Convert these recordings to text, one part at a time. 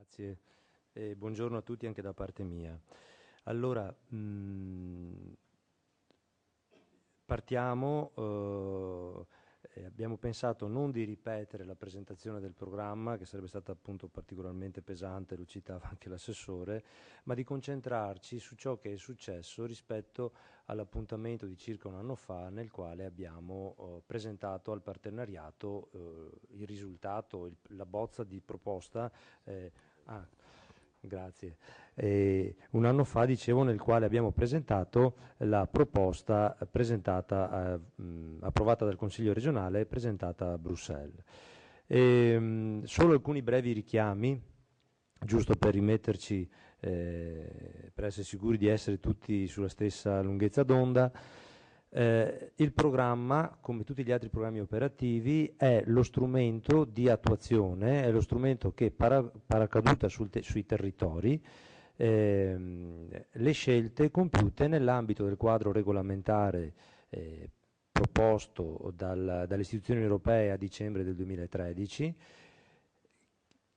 Grazie e buongiorno a tutti anche da parte mia. Allora, partiamo, abbiamo pensato non di ripetere la presentazione del programma, che sarebbe stata appunto particolarmente pesante, lo citava anche l'assessore, ma di concentrarci su ciò che è successo rispetto all'appuntamento di circa un anno fa nel quale abbiamo presentato al partenariato il risultato, la bozza di proposta. Grazie. Un anno fa, dicevo, nel quale abbiamo presentato la proposta approvata dal Consiglio regionale e presentata a Bruxelles. Solo alcuni brevi richiami, giusto per rimetterci, per essere sicuri di essere tutti sulla stessa lunghezza d'onda. Il programma, come tutti gli altri programmi operativi, è lo strumento di attuazione, è lo strumento che paracaduta sui territori le scelte compiute nell'ambito del quadro regolamentare proposto dalle istituzioni europee a dicembre del 2013,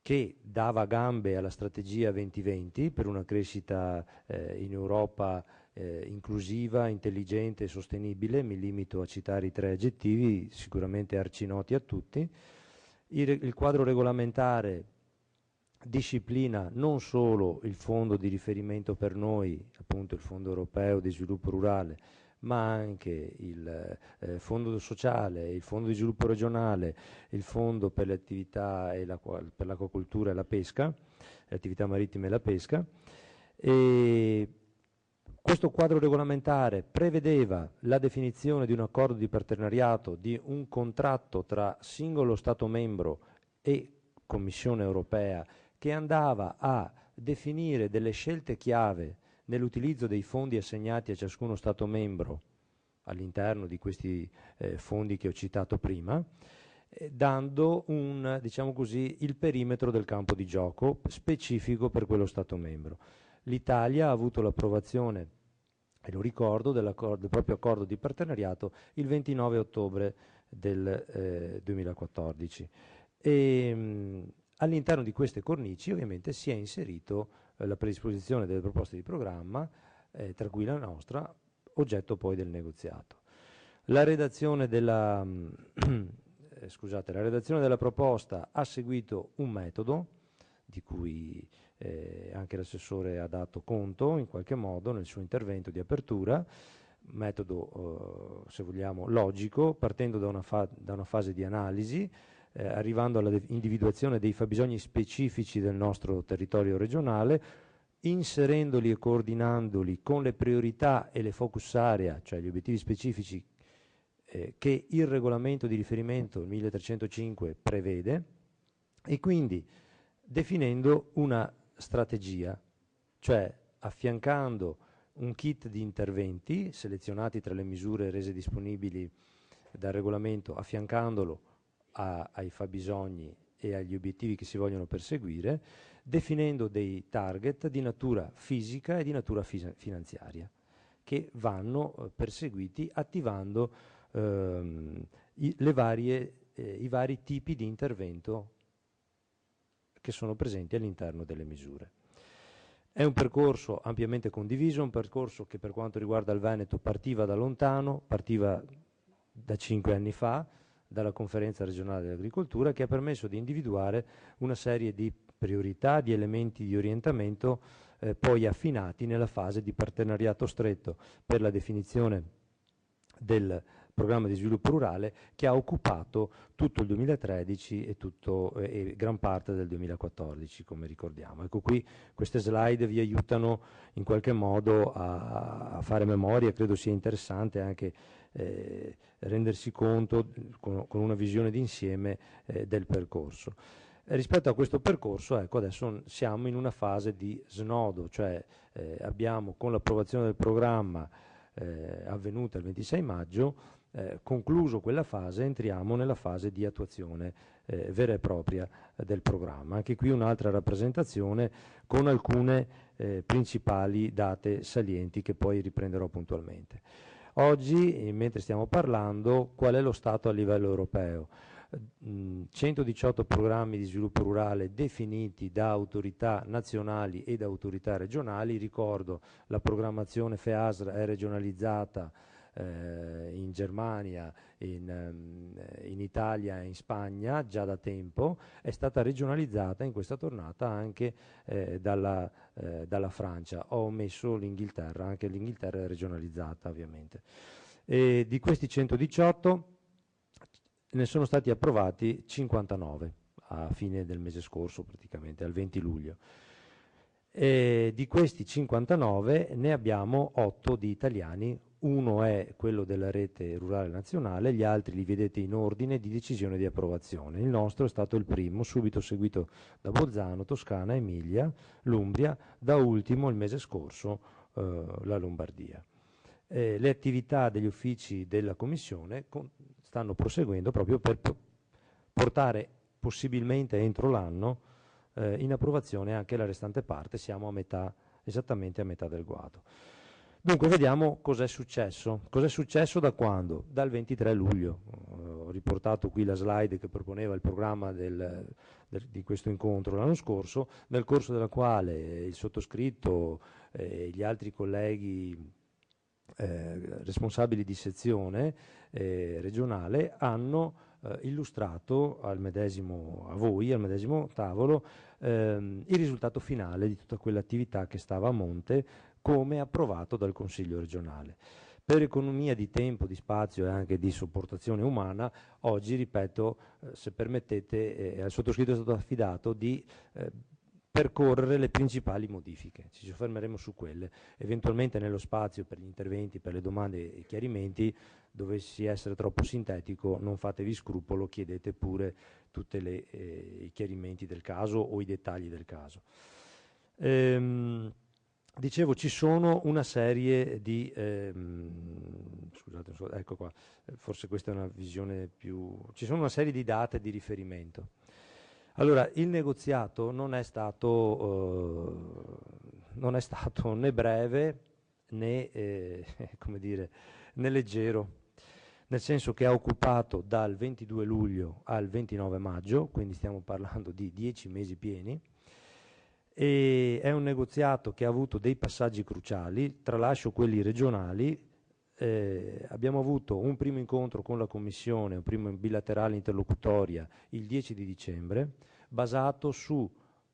che dava gambe alla strategia 2020 per una crescita in Europa inclusiva, intelligente e sostenibile. Mi limito a citare i tre aggettivi sicuramente arcinoti a tutti. Il quadro regolamentare disciplina non solo il fondo di riferimento per noi, appunto il Fondo Europeo di Sviluppo Rurale, ma anche il Fondo Sociale, il Fondo di Sviluppo Regionale, il Fondo per le attività per l'acquacoltura e la pesca, le attività marittime e la pesca. E questo quadro regolamentare prevedeva la definizione di un accordo di partenariato, di un contratto tra singolo Stato membro e Commissione europea, che andava a definire delle scelte chiave nell'utilizzo dei fondi assegnati a ciascuno Stato membro all'interno di questi fondi che ho citato prima, dando diciamo così, il perimetro del campo di gioco specifico per quello Stato membro. L'Italia ha avuto l'approvazione, e lo ricordo, del proprio accordo di partenariato il 29 ottobre del 2014. All'interno di queste cornici ovviamente si è inserito la predisposizione delle proposte di programma, tra cui la nostra, oggetto poi del negoziato. La redazione della, la redazione della proposta ha seguito un metodo di cui anche l'assessore ha dato conto in qualche modo nel suo intervento di apertura, metodo se vogliamo logico, partendo da una fase di analisi, arrivando all'individuazione dei fabbisogni specifici del nostro territorio regionale, inserendoli e coordinandoli con le priorità e le focus area, cioè gli obiettivi specifici che il regolamento di riferimento 1305 prevede, e quindi definendo una strategia, cioè affiancando un kit di interventi selezionati tra le misure rese disponibili dal regolamento, affiancandolo ai fabbisogni e agli obiettivi che si vogliono perseguire, definendo dei target di natura fisica e di natura finanziaria che vanno perseguiti attivando i vari tipi di intervento che sono presenti all'interno delle misure. È un percorso ampiamente condiviso, un percorso che per quanto riguarda il Veneto partiva da lontano, partiva da 5 anni fa, dalla Conferenza regionale dell'agricoltura, che ha permesso di individuare una serie di priorità, di elementi di orientamento poi affinati nella fase di partenariato stretto per la definizione del programma di sviluppo rurale, che ha occupato tutto il 2013 e gran parte del 2014, come ricordiamo. Ecco, qui queste slide vi aiutano in qualche modo a fare memoria. Credo sia interessante anche rendersi conto con una visione d'insieme del percorso. Rispetto a questo percorso, ecco, adesso siamo in una fase di snodo, cioè abbiamo, con l'approvazione del programma avvenuta il 26 maggio, concluso quella fase, entriamo nella fase di attuazione vera e propria del programma. Anche qui un'altra rappresentazione con alcune principali date salienti che poi riprenderò puntualmente. Oggi, mentre stiamo parlando, qual è lo stato a livello europeo? 118 programmi di sviluppo rurale definiti da autorità nazionali e da autorità regionali. Ricordo, la programmazione FEASR è regionalizzata in Germania, in Italia e in Spagna già da tempo, è stata regionalizzata in questa tornata anche dalla Francia. Ho omesso l'Inghilterra, anche l'Inghilterra è regionalizzata ovviamente. E di questi 118 ne sono stati approvati 59 a fine del mese scorso, praticamente al 20 luglio. E di questi 59 ne abbiamo 8 di italiani. Uno è quello della rete rurale nazionale, gli altri li vedete in ordine di decisione di approvazione. Il nostro è stato il primo, subito seguito da Bolzano, Toscana, Emilia, l'Umbria, da ultimo il mese scorso la Lombardia. Le attività degli uffici della Commissione stanno proseguendo proprio per portare possibilmente entro l'anno in approvazione anche la restante parte. Siamo a metà, esattamente a metà del guado. Dunque vediamo cos'è successo. Cos'è successo da quando? Dal 23 luglio. Ho riportato qui la slide che proponeva il programma di questo incontro l'anno scorso, nel corso della quale il sottoscritto e gli altri colleghi responsabili di sezione regionale hanno illustrato a voi, al medesimo tavolo, il risultato finale di tutta quell'attività che stava a monte, come approvato dal Consiglio regionale. Per economia di tempo, di spazio e anche di sopportazione umana, oggi, ripeto, se permettete, al sottoscritto è stato affidato di percorrere le principali modifiche. Ci soffermeremo su quelle. Eventualmente nello spazio per gli interventi, per le domande e chiarimenti, dovessi essere troppo sintetico, non fatevi scrupolo, chiedete pure tutti i chiarimenti del caso o i dettagli del caso. Dicevo, ci sono una serie di scusate, ecco qua, forse questa è una visione più, ci sono una serie di date di riferimento. Allora, il negoziato non è stato né breve né come dire, né leggero, nel senso che ha occupato dal 22 luglio al 29 maggio, quindi stiamo parlando di 10 mesi pieni. E è un negoziato che ha avuto dei passaggi cruciali, tralascio quelli regionali. Abbiamo avuto un primo incontro con la Commissione, un primo bilaterale interlocutoria il 10 di dicembre, basato su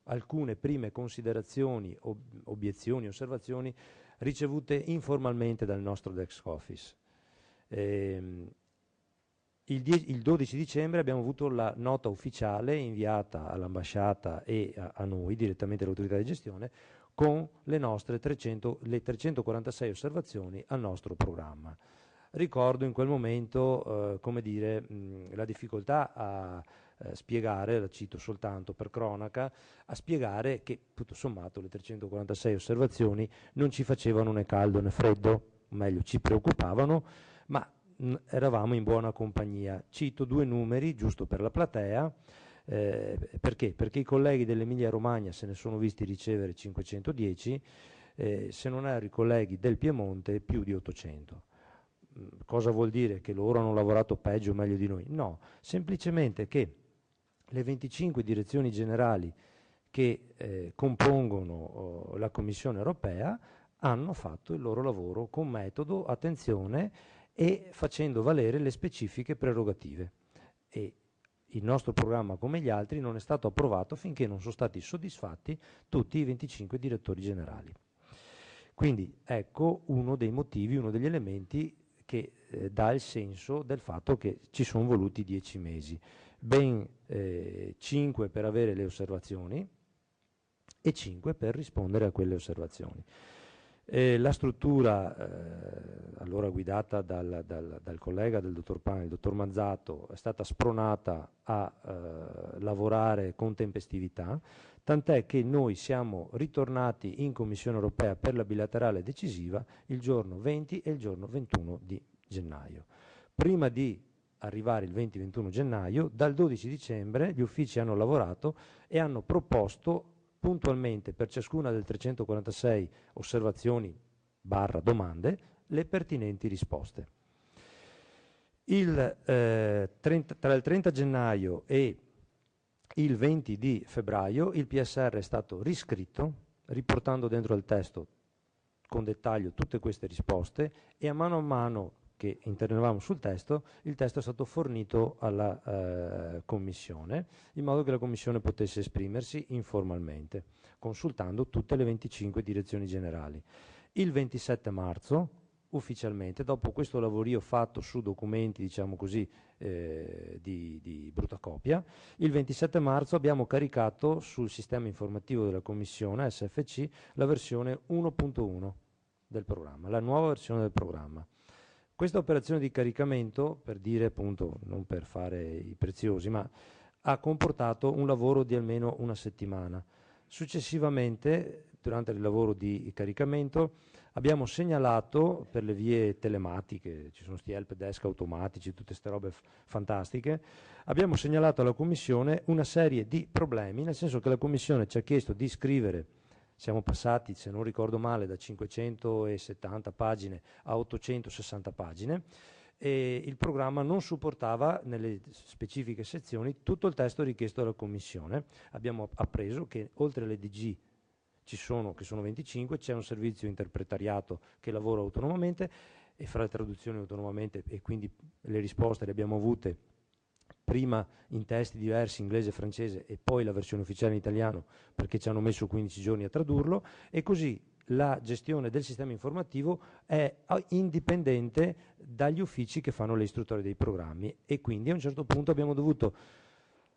alcune prime considerazioni, obiezioni, osservazioni ricevute informalmente dal nostro Desk Office. Il 12 dicembre abbiamo avuto la nota ufficiale inviata all'ambasciata e a noi, direttamente all'autorità di gestione, con le nostre 346 osservazioni al nostro programma. Ricordo in quel momento, come dire, la difficoltà a spiegare, la cito soltanto per cronaca, a spiegare che tutto sommato le 346 osservazioni non ci facevano né caldo né freddo, o meglio ci preoccupavano, ma eravamo in buona compagnia. Cito due numeri giusto per la platea. Perché? Perché i colleghi dell'Emilia Romagna se ne sono visti ricevere 510, se non erro i colleghi del Piemonte più di 800. Cosa vuol dire? Che loro hanno lavorato peggio o meglio di noi? No, semplicemente che le 25 direzioni generali che compongono la Commissione europea hanno fatto il loro lavoro con metodo, attenzione e facendo valere le specifiche prerogative. E il nostro programma, come gli altri, non è stato approvato finché non sono stati soddisfatti tutti i 25 direttori generali. Quindi ecco uno dei motivi, uno degli elementi che dà il senso del fatto che ci sono voluti 10 mesi, ben 5 per avere le osservazioni e 5 per rispondere a quelle osservazioni. La struttura, allora guidata dal collega del dottor Pani, il dottor Mazzato, è stata spronata a lavorare con tempestività, tant'è che noi siamo ritornati in Commissione europea per la bilaterale decisiva il giorno 20 e il giorno 21 di gennaio. Prima di arrivare il 20-21 gennaio, dal 12 dicembre gli uffici hanno lavorato e hanno proposto puntualmente per ciascuna delle 346 osservazioni / domande le pertinenti risposte. Tra il 30 gennaio e il 20 di febbraio il PSR è stato riscritto, riportando dentro al testo con dettaglio tutte queste risposte, e a mano che intervenivamo sul testo, il testo è stato fornito alla Commissione, in modo che la Commissione potesse esprimersi informalmente, consultando tutte le 25 direzioni generali. Il 27 marzo, ufficialmente, dopo questo lavorio fatto su documenti, diciamo così, di brutta copia, il 27 marzo abbiamo caricato sul sistema informativo della Commissione SFC la versione 1.1 del programma, la nuova versione del programma. Questa operazione di caricamento, per dire appunto, non per fare i preziosi, ma ha comportato un lavoro di almeno una settimana. Successivamente, durante il lavoro di caricamento, abbiamo segnalato per le vie telematiche, ci sono sti help desk automatici, tutte queste robe fantastiche, abbiamo segnalato alla Commissione una serie di problemi, nel senso che la Commissione ci ha chiesto di scrivere, siamo passati, se non ricordo male, da 570 pagine a 860 pagine, e il programma non supportava nelle specifiche sezioni tutto il testo richiesto dalla Commissione. Abbiamo appreso che oltre alle DG che sono 25, c'è un servizio interpretariato che lavora autonomamente e fa le traduzioni autonomamente, e quindi le risposte le abbiamo avute prima in testi diversi, inglese e francese, e poi la versione ufficiale in italiano, perché ci hanno messo 15 giorni a tradurlo, e così la gestione del sistema informativo è indipendente dagli uffici che fanno le istruttorie dei programmi, e quindi a un certo punto abbiamo dovuto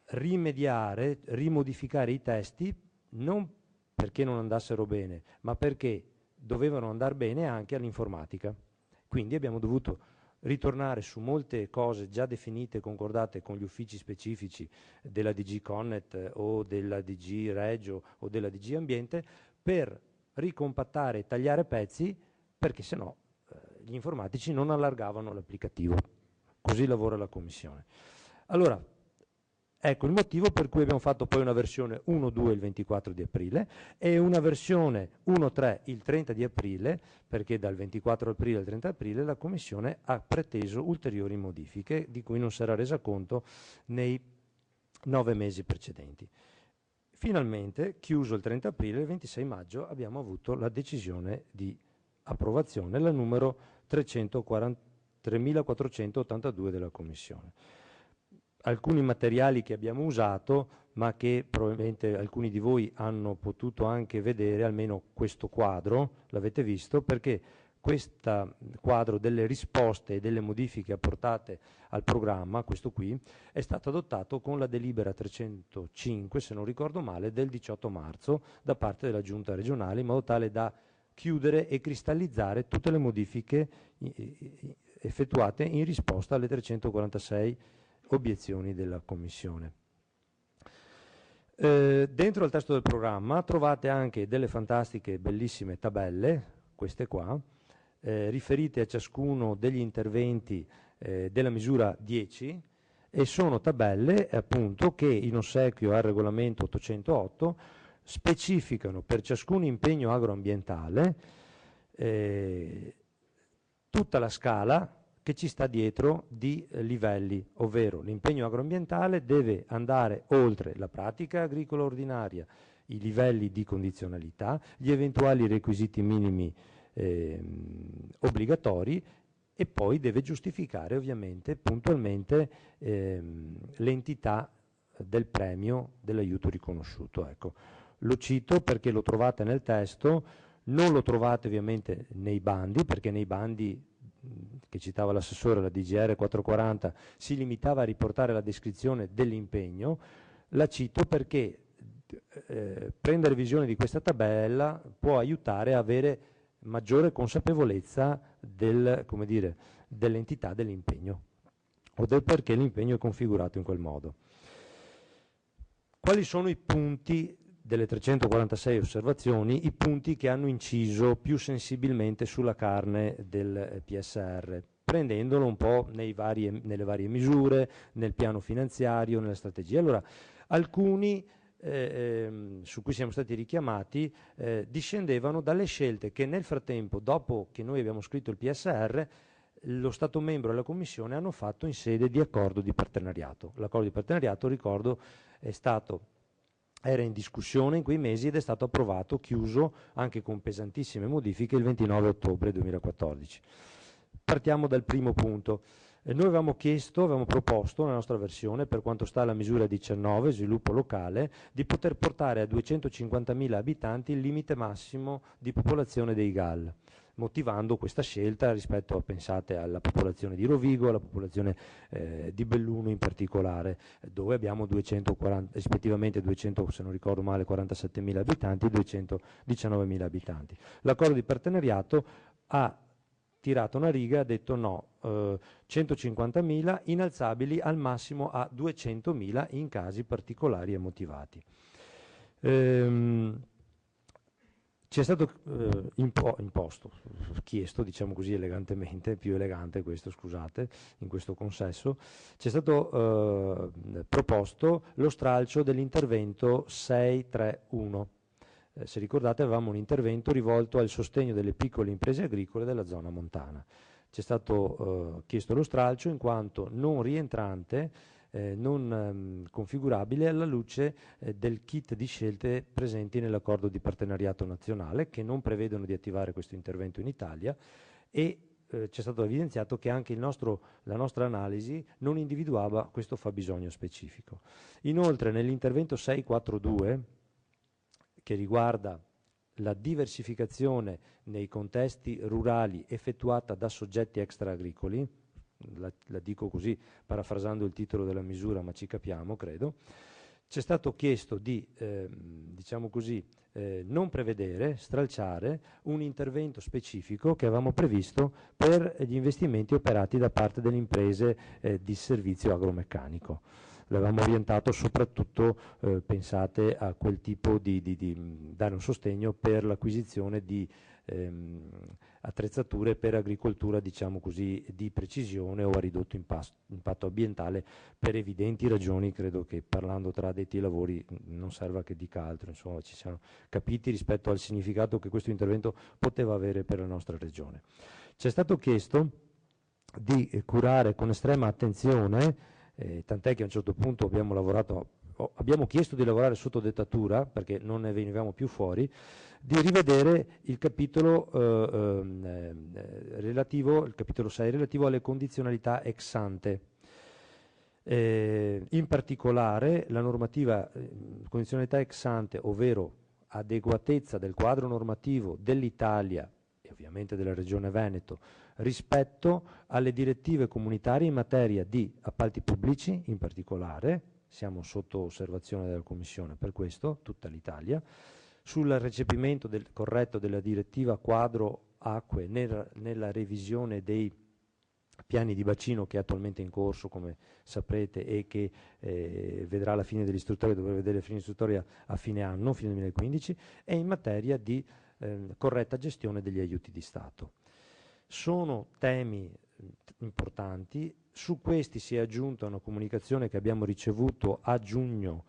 rimediare, rimodificare i testi, non perché non andassero bene, ma perché dovevano andare bene anche all'informatica. Quindi abbiamo dovuto ritornare su molte cose già definite e concordate con gli uffici specifici della DG Connet o della DG Regio o della DG Ambiente, per ricompattare e tagliare pezzi, perché sennò gli informatici non allargavano l'applicativo. Così lavora la Commissione. Allora, ecco il motivo per cui abbiamo fatto poi una versione 1.2 il 24 di aprile e una versione 1.3 il 30 di aprile, perché dal 24 aprile al 30 aprile la Commissione ha preteso ulteriori modifiche di cui non si era resa conto nei 9 mesi precedenti. Finalmente, chiuso il 30 aprile, il 26 maggio abbiamo avuto la decisione di approvazione, la numero 3482 della Commissione. Alcuni materiali che abbiamo usato, ma che probabilmente alcuni di voi hanno potuto anche vedere, almeno questo quadro l'avete visto, perché questo quadro delle risposte e delle modifiche apportate al programma, questo qui, è stato adottato con la delibera 305, se non ricordo male, del 18 marzo da parte della Giunta regionale, in modo tale da chiudere e cristallizzare tutte le modifiche effettuate in risposta alle 346 obiezioni della Commissione. Dentro al testo del programma trovate anche delle fantastiche, bellissime tabelle, queste qua, riferite a ciascuno degli interventi della misura 10, e sono tabelle appunto che in ossequio al regolamento 808 specificano per ciascun impegno agroambientale tutta la scala che ci sta dietro di livelli, ovvero l'impegno agroambientale deve andare oltre la pratica agricola ordinaria, i livelli di condizionalità, gli eventuali requisiti minimi obbligatori, e poi deve giustificare ovviamente puntualmente l'entità del premio dell'aiuto riconosciuto. Ecco, lo cito perché lo trovate nel testo, non lo trovate ovviamente nei bandi, perché nei bandi che citava l'assessore, la DGR 440, si limitava a riportare la descrizione dell'impegno. La cito perché prendere visione di questa tabella può aiutare a avere maggiore consapevolezza dell'entità dell'impegno o del perché l'impegno è configurato in quel modo. Quali sono i punti delle 346 osservazioni, i punti che hanno inciso più sensibilmente sulla carne del PSR, prendendolo un po' nelle varie misure, nel piano finanziario, nella strategia? Allora, alcuni su cui siamo stati richiamati discendevano dalle scelte che nel frattempo, dopo che noi abbiamo scritto il PSR, lo Stato membro e la Commissione hanno fatto in sede di accordo di partenariato. L'accordo di partenariato, ricordo, era in discussione in quei mesi ed è stato approvato, chiuso, anche con pesantissime modifiche, il 29 ottobre 2014. Partiamo dal primo punto. Noi avevamo proposto nella nostra versione, per quanto sta alla misura 19, sviluppo locale, di poter portare a 250.000 abitanti il limite massimo di popolazione dei GAL, motivando questa scelta rispetto, pensate, alla popolazione di Rovigo, alla popolazione di Belluno in particolare, dove abbiamo 240, rispettivamente 200, se non ricordo male, 47.000 abitanti e 219.000 abitanti. L'accordo di partenariato ha tirato una riga, ha detto no, 150.000 inalzabili al massimo a 200.000 in casi particolari e motivati. Ci è stato imposto, chiesto, diciamo così elegantemente, più elegante questo, scusate, in questo consesso, ci è stato proposto lo stralcio dell'intervento 631. Se ricordate, avevamo un intervento rivolto al sostegno delle piccole imprese agricole della zona montana. Ci è stato chiesto lo stralcio in quanto non rientrante, non configurabile alla luce del kit di scelte presenti nell'accordo di partenariato nazionale, che non prevedono di attivare questo intervento in Italia, e ci è stato evidenziato che anche la nostra analisi non individuava questo fabbisogno specifico. Inoltre nell'intervento 642, che riguarda la diversificazione nei contesti rurali effettuata da soggetti extra-agricoli, la dico così parafrasando il titolo della misura, ma ci capiamo, credo, c'è stato chiesto di, diciamo così, non prevedere, stralciare un intervento specifico che avevamo previsto per gli investimenti operati da parte delle imprese di servizio agromeccanico. L'avevamo orientato soprattutto, pensate, a quel tipo di dare un sostegno per l'acquisizione di attrezzature per agricoltura, diciamo così, di precisione o a ridotto impatto ambientale, per evidenti ragioni. Credo che parlando tra addetti ai lavori non serva che dica altro, insomma ci siamo capiti rispetto al significato che questo intervento poteva avere per la nostra regione. Ci è stato chiesto di curare con estrema attenzione, tant'è che a un certo punto abbiamo chiesto di lavorare sotto dettatura, perché non ne venivamo più fuori, di rivedere il capitolo il capitolo 6 relativo alle condizionalità ex ante. In particolare la normativa condizionalità ex ante, ovvero adeguatezza del quadro normativo dell'Italia e ovviamente della Regione Veneto rispetto alle direttive comunitarie in materia di appalti pubblici, in particolare, siamo sotto osservazione della Commissione per questo, tutta l'Italia, sul recepimento corretto della direttiva quadro acque nella revisione dei piani di bacino che è attualmente in corso, come saprete, e che vedrà la fine dell'istruttoria, dovrebbe vedere la fine dell'istruttoria a fine anno, fine 2015, e in materia di corretta gestione degli aiuti di Stato. Sono temi importanti. Su questi si è aggiunta una comunicazione che abbiamo ricevuto a giugno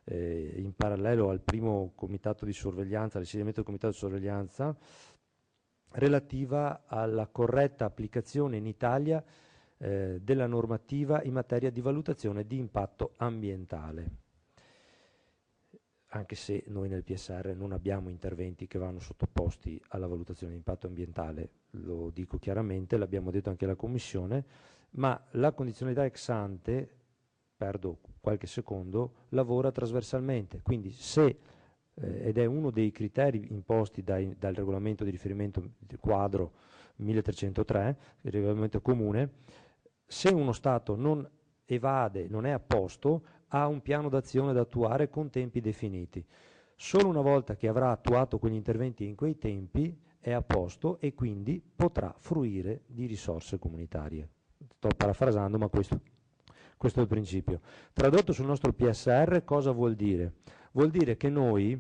in parallelo al primo comitato di sorveglianza, all'insediamento del comitato di sorveglianza, relativa alla corretta applicazione in Italia della normativa in materia di valutazione di impatto ambientale. Anche se noi nel PSR non abbiamo interventi che vanno sottoposti alla valutazione di impatto ambientale, lo dico chiaramente, l'abbiamo detto anche alla Commissione, ma la condizionalità ex ante, perdo qualche secondo, lavora trasversalmente, quindi se, ed è uno dei criteri imposti dal regolamento di riferimento quadro 1303, il regolamento comune, se uno Stato non evade, non è a posto, ha un piano d'azione da attuare con tempi definiti. Solo una volta che avrà attuato quegli interventi in quei tempi è a posto e quindi potrà fruire di risorse comunitarie. Sto parafrasando, ma questo è il principio. Tradotto sul nostro PSR cosa vuol dire? Vuol dire che noi,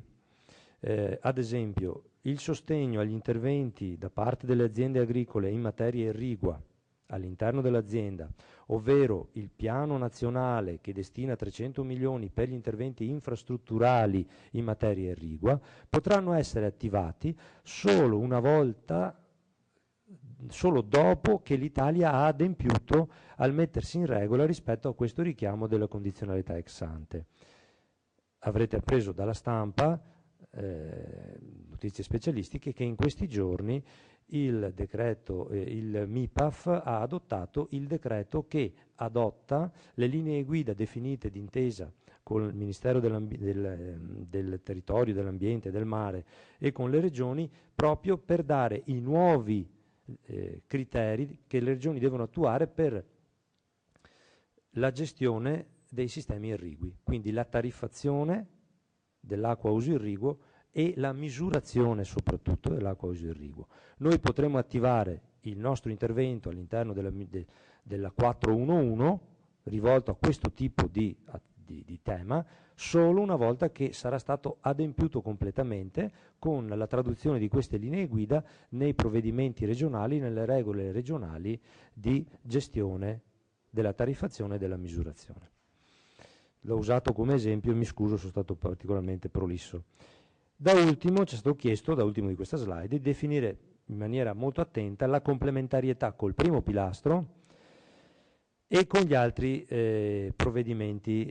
ad esempio, il sostegno agli interventi da parte delle aziende agricole in materia irrigua all'interno dell'azienda, ovvero il piano nazionale che destina 300 milioni per gli interventi infrastrutturali in materia irrigua, potranno essere attivati solo una volta solo dopo che l'Italia ha adempiuto al mettersi in regola rispetto a questo richiamo della condizionalità ex ante. Avrete appreso dalla stampa notizie specialistiche che in questi giorni il MIPAF ha adottato il decreto che adotta le linee guida definite d'intesa con il Ministero del Territorio, dell'Ambiente e del Mare e con le regioni, proprio per dare i nuovi criteri che le regioni devono attuare per la gestione dei sistemi irrigui, quindi la tariffazione dell'acqua a uso irriguo e la misurazione soprattutto dell'acqua a uso irriguo. Noi potremo attivare il nostro intervento all'interno della 411 rivolto a questo tipo di tema solo una volta che sarà stato adempiuto completamente con la traduzione di queste linee guida nei provvedimenti regionali, nelle regole regionali di gestione della tariffazione e della misurazione. L'ho usato come esempio e mi scuso, sono stato particolarmente prolisso. Da ultimo ci è stato chiesto, da ultimo di questa slide, di definire in maniera molto attenta la complementarietà col primo pilastro e con gli altri provvedimenti,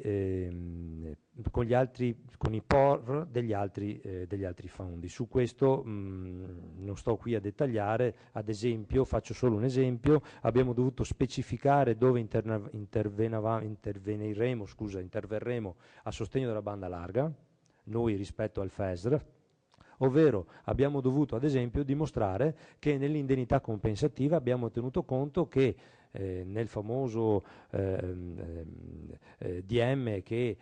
con i POR degli altri fondi. Su questo non sto qui a dettagliare, ad esempio, faccio solo un esempio, abbiamo dovuto specificare dove interverremo a sostegno della banda larga, noi rispetto al FESR, ovvero abbiamo dovuto ad esempio dimostrare che nell'indennità compensativa abbiamo tenuto conto che nel famoso DM che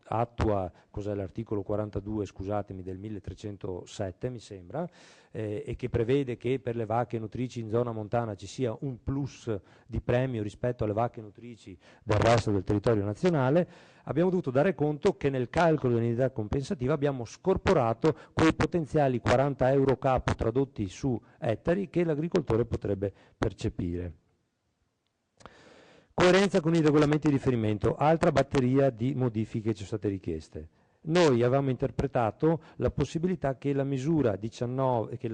attua, cos'è l'articolo 42, scusatemi, del 1307 mi sembra, e che prevede che per le vacche nutrici in zona montana ci sia un plus di premio rispetto alle vacche nutrici del resto del territorio nazionale, abbiamo dovuto dare conto che nel calcolo dell'indennità compensativa abbiamo scorporato quei potenziali 40 euro capo tradotti su ettari che l'agricoltore potrebbe percepire. Coerenza con i regolamenti di riferimento, altra batteria di modifiche ci sono state richieste. Noi avevamo interpretato la possibilità che la misura 19, che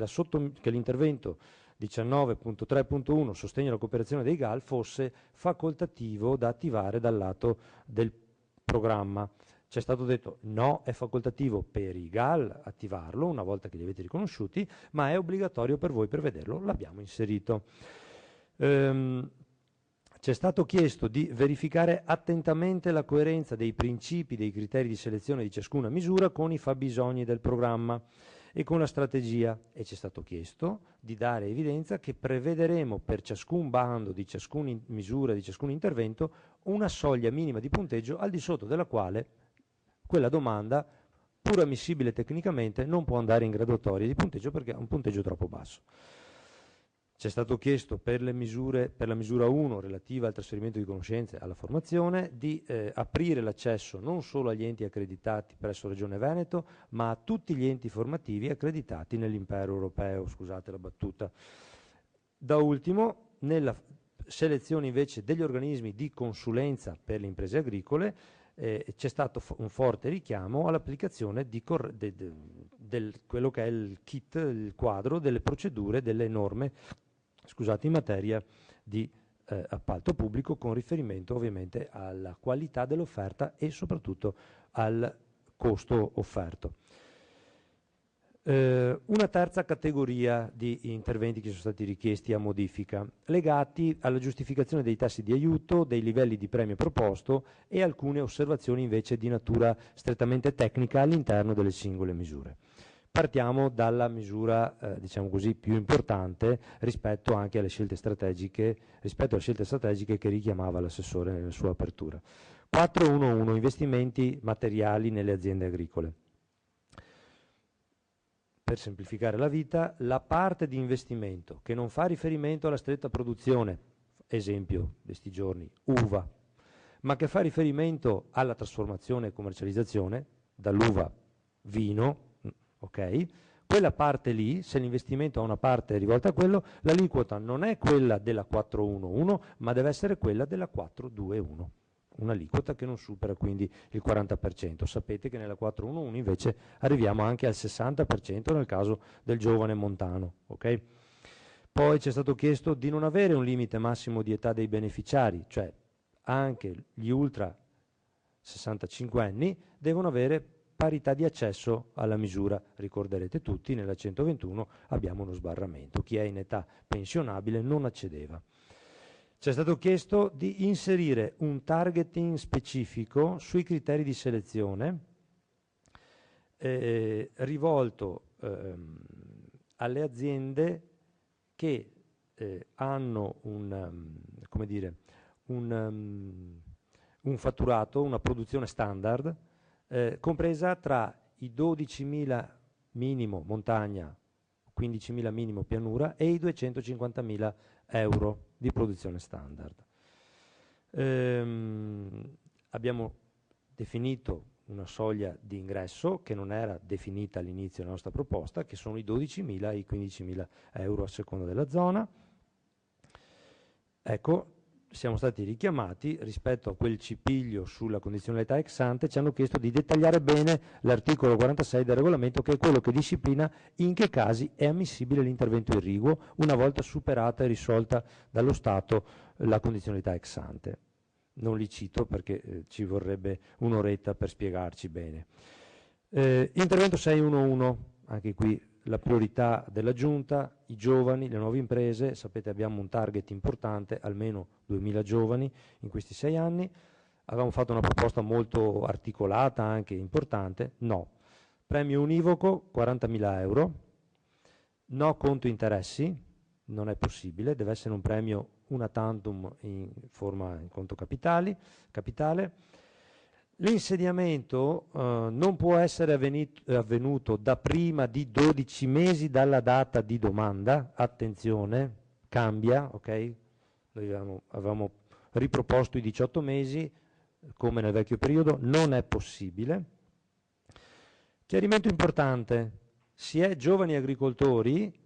l'intervento 19.3.1 sostegno alla cooperazione dei GAL fosse facoltativo da attivare dal lato del programma. Ci è stato detto no, è facoltativo per i GAL attivarlo una volta che li avete riconosciuti, ma è obbligatorio per voi per vederlo, l'abbiamo inserito. Ci è stato chiesto di verificare attentamente la coerenza dei principi, dei criteri di selezione di ciascuna misura con i fabbisogni del programma e con la strategia, e ci è stato chiesto di dare evidenza che prevederemo per ciascun bando, di ciascuna misura, di ciascun intervento, una soglia minima di punteggio al di sotto della quale quella domanda, pur ammissibile tecnicamente, non può andare in graduatoria di punteggio perché ha un punteggio troppo basso. Ci è stato chiesto per la misura 1 relativa al trasferimento di conoscenze alla formazione di aprire l'accesso non solo agli enti accreditati presso Regione Veneto, ma a tutti gli enti formativi accreditati nell'impero europeo, scusate la battuta. Da ultimo, nella selezione invece degli organismi di consulenza per le imprese agricole, c'è stato un forte richiamo all'applicazione di quello che è il kit, il quadro delle procedure, delle norme, scusate, in materia di appalto pubblico, con riferimento ovviamente alla qualità dell'offerta e soprattutto al costo offerto. Una terza categoria di interventi che sono stati richiesti a modifica, legati alla giustificazione dei tassi di aiuto, dei livelli di premio proposto e alcune osservazioni invece di natura strettamente tecnica all'interno delle singole misure. Partiamo dalla misura, diciamo così, più importante rispetto anche alle scelte strategiche, che richiamava l'assessore nella sua apertura. 411 investimenti materiali nelle aziende agricole. Per semplificare la vita, la parte di investimento che non fa riferimento alla stretta produzione, esempio di questi giorni, uva, ma che fa riferimento alla trasformazione e commercializzazione, dall'uva vino, ok? Quella parte lì, se l'investimento ha una parte rivolta a quello, l'aliquota non è quella della 411, ma deve essere quella della 421. Un'aliquota che non supera quindi il 40%. Sapete che nella 411 invece arriviamo anche al 60% nel caso del giovane montano. Okay? Poi ci è stato chiesto di non avere un limite massimo di età dei beneficiari, cioè anche gli ultra 65 anni devono avere parità di accesso alla misura. Ricorderete tutti, nella 121 abbiamo uno sbarramento. Chi è in età pensionabile non accedeva. Ci è stato chiesto di inserire un targeting specifico sui criteri di selezione rivolto alle aziende che hanno come dire, un fatturato, una produzione standard, compresa tra i 12.000 minimo montagna, 15.000 minimo pianura e i 250.000 euro di produzione standard. Abbiamo definito una soglia di ingresso che non era definita all'inizio della nostra proposta, che sono i 12.000 e i 15.000 euro a seconda della zona. Ecco, siamo stati richiamati rispetto a quel cipiglio sulla condizionalità ex ante, ci hanno chiesto di dettagliare bene l'articolo 46 del regolamento, che è quello che disciplina in che casi è ammissibile l'intervento irriguo una volta superata e risolta dallo Stato la condizionalità ex ante. Non li cito perché ci vorrebbe un'oretta per spiegarci bene. Intervento 611, anche qui la priorità della Giunta, i giovani, le nuove imprese. Sapete, abbiamo un target importante, almeno 2000 giovani in questi 6 anni. Avevamo fatto una proposta molto articolata, anche importante. No. Premio univoco 40.000 euro. No conto interessi, non è possibile, deve essere un premio una tantum in conto capitale. L'insediamento non può essere avvenuto da prima di 12 mesi dalla data di domanda. Attenzione, cambia, ok? Noi avevamo riproposto i 18 mesi, come nel vecchio periodo, non è possibile. Chiarimento importante, si è giovani agricoltori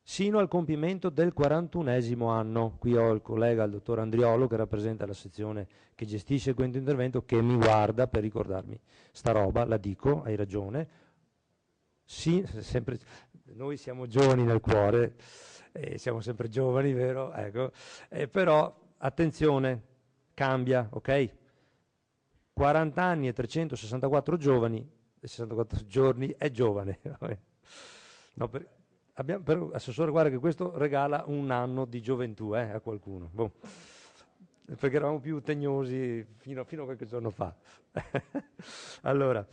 sino al compimento del 41esimo anno. Qui ho il collega, il dottor Andriolo, che rappresenta la sezione che gestisce questo intervento, che mi guarda per ricordarmi sta roba, la dico, hai ragione. Sì, sempre, noi siamo giovani nel cuore, siamo sempre giovani, vero? Ecco. Però, attenzione, cambia, ok? 40 anni e 364 giovani, 64 giorni è giovane. No, però, assessore, guarda che questo regala un anno di gioventù a qualcuno. Boh. Perché eravamo più tegnosi fino a qualche giorno fa. Allora,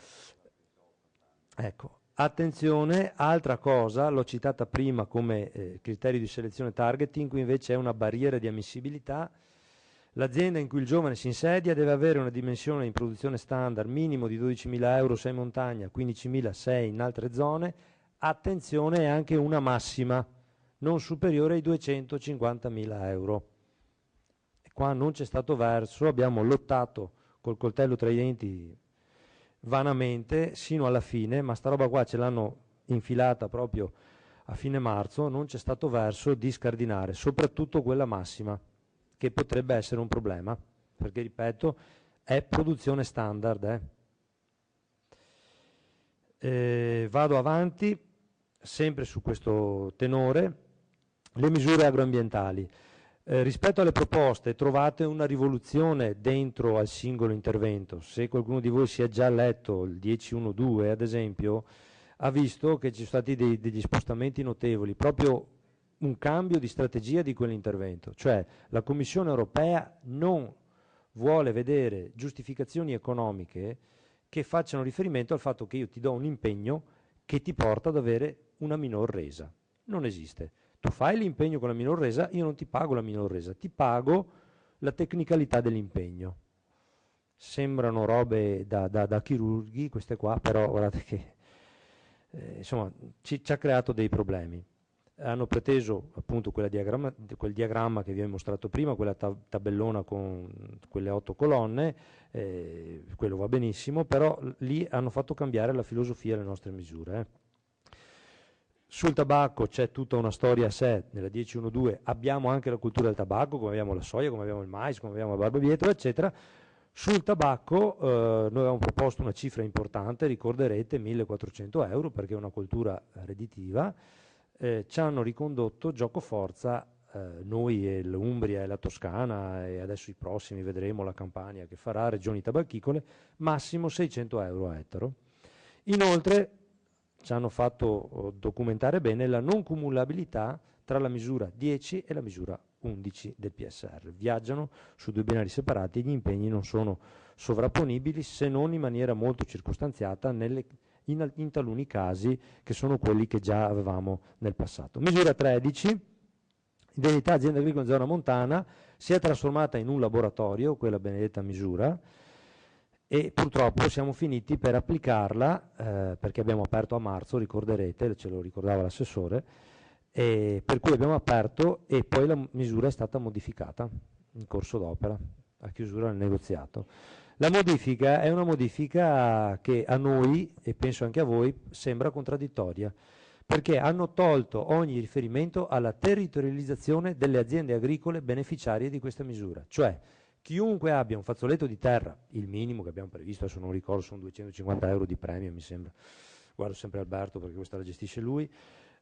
ecco, attenzione, altra cosa, l'ho citata prima come criterio di selezione targeting, qui invece è una barriera di ammissibilità. L'azienda in cui il giovane si insedia deve avere una dimensione in produzione standard minimo di 12.000 euro 6 montagna, 15.000 6 in altre zone. Attenzione, è anche una massima non superiore ai 250.000 euro. E qua non c'è stato verso, abbiamo lottato col coltello tra i denti vanamente sino alla fine, ma sta roba qua ce l'hanno infilata proprio a fine marzo, non c'è stato verso di scardinare, soprattutto quella massima, che potrebbe essere un problema, perché ripeto, è produzione standard. Vado avanti, sempre su questo tenore, le misure agroambientali. Rispetto alle proposte trovate una rivoluzione dentro al singolo intervento. Se qualcuno di voi si è già letto il 10.1.2, ad esempio, ha visto che ci sono stati degli spostamenti notevoli, proprio un cambio di strategia di quell'intervento. Cioè la Commissione europea non vuole vedere giustificazioni economiche che facciano riferimento al fatto che io ti do un impegno che ti porta ad avere una minor resa. Non esiste. Tu fai l'impegno con la minor resa, io non ti pago la minor resa, ti pago la tecnicalità dell'impegno. Sembrano robe da chirurghi queste qua, però guardate che insomma ci ha creato dei problemi. Hanno preteso appunto quel diagramma che vi ho mostrato prima, quella tabellona con quelle 8 colonne, quello va benissimo, però lì hanno fatto cambiare la filosofia delle nostre misure. Sul tabacco c'è tutta una storia a sé, nella 10.1.2 abbiamo anche la cultura del tabacco, come abbiamo la soia, come abbiamo il mais, come abbiamo il barbabietolo, eccetera. Sul tabacco noi avevamo proposto una cifra importante, ricorderete, 1.400 euro, perché è una coltura redditiva. ci hanno ricondotto giocoforza, noi e l'Umbria e la Toscana, e adesso i prossimi vedremo la Campania che farà, regioni tabacchicole, massimo 600 euro a ettaro. Inoltre ci hanno fatto documentare bene la non cumulabilità tra la misura 10 e la misura 11 del PSR. Viaggiano su due binari separati e gli impegni non sono sovrapponibili, se non in maniera molto circostanziata in taluni casi, che sono quelli che già avevamo nel passato. Misura 13, indennità azienda agricola in zona montana, si è trasformata in un laboratorio, quella benedetta misura, e purtroppo siamo finiti per applicarla, perché abbiamo aperto a marzo, ricorderete, ce lo ricordava l'assessore, per cui abbiamo aperto e poi la misura è stata modificata in corso d'opera, a chiusura del negoziato. La modifica è una modifica che a noi, e penso anche a voi, sembra contraddittoria, perché hanno tolto ogni riferimento alla territorializzazione delle aziende agricole beneficiarie di questa misura, cioè chiunque abbia un fazzoletto di terra, il minimo che abbiamo previsto, adesso non ricordo, sono 250 euro di premio mi sembra, guardo sempre Alberto perché questa la gestisce lui.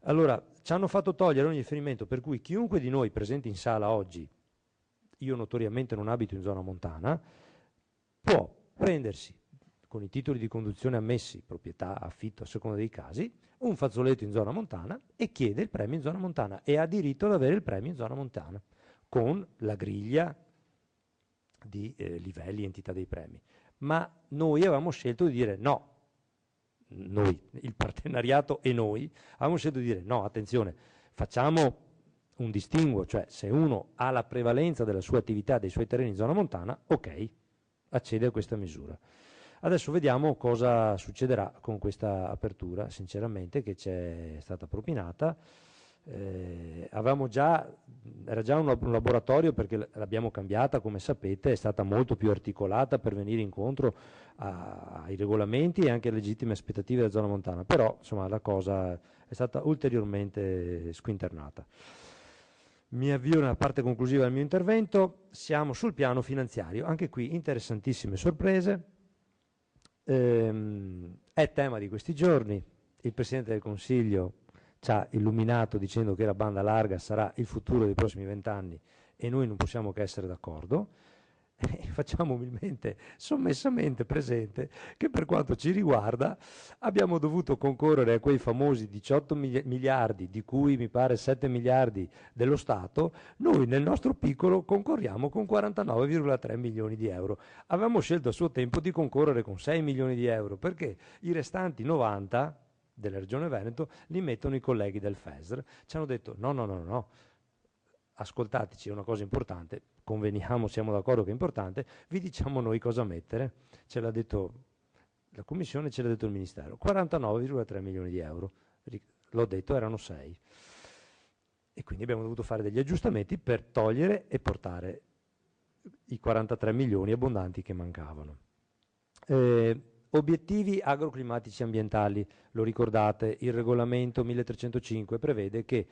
Allora, ci hanno fatto togliere ogni riferimento, per cui chiunque di noi presenti in sala oggi, io notoriamente non abito in zona montana, può prendersi, con i titoli di conduzione ammessi, proprietà, affitto, a seconda dei casi, un fazzoletto in zona montana e chiede il premio in zona montana e ha diritto ad avere il premio in zona montana, con la griglia di livelli e entità dei premi. Ma noi avevamo scelto di dire no, noi, il partenariato e noi, avevamo scelto di dire no, attenzione, facciamo un distinguo, cioè se uno ha la prevalenza della sua attività, dei suoi terreni in zona montana, ok, accede a questa misura. Adesso vediamo cosa succederà con questa apertura, sinceramente, che c'è stata propinata. Era già un laboratorio, perché l'abbiamo cambiata, come sapete, è stata molto più articolata per venire incontro ai regolamenti e anche alle legittime aspettative della zona montana, però insomma la cosa è stata ulteriormente squinternata. Mi avvio nella parte conclusiva del mio intervento. Siamo sul piano finanziario, anche qui interessantissime sorprese. È tema di questi giorni, il Presidente del Consiglio ci ha illuminato dicendo che la banda larga sarà il futuro dei prossimi 20 anni e noi non possiamo che essere d'accordo. Facciamo umilmente, sommessamente presente che per quanto ci riguarda abbiamo dovuto concorrere a quei famosi 18 miliardi, di cui mi pare 7 miliardi dello Stato. Noi nel nostro piccolo concorriamo con 49,3 milioni di euro. Avevamo scelto a suo tempo di concorrere con 6 milioni di euro, perché i restanti 90 della Regione Veneto li mettono i colleghi del FESR. Ci hanno detto no, ascoltateci, è una cosa importante, conveniamo, siamo d'accordo che è importante, vi diciamo noi cosa mettere. Ce l'ha detto la Commissione, ce l'ha detto il Ministero, 49,3 milioni di euro, l'ho detto, erano 6. E quindi abbiamo dovuto fare degli aggiustamenti per togliere e portare i 43 milioni abbondanti che mancavano. Obiettivi agroclimatici ambientali, lo ricordate, il regolamento 1305 prevede che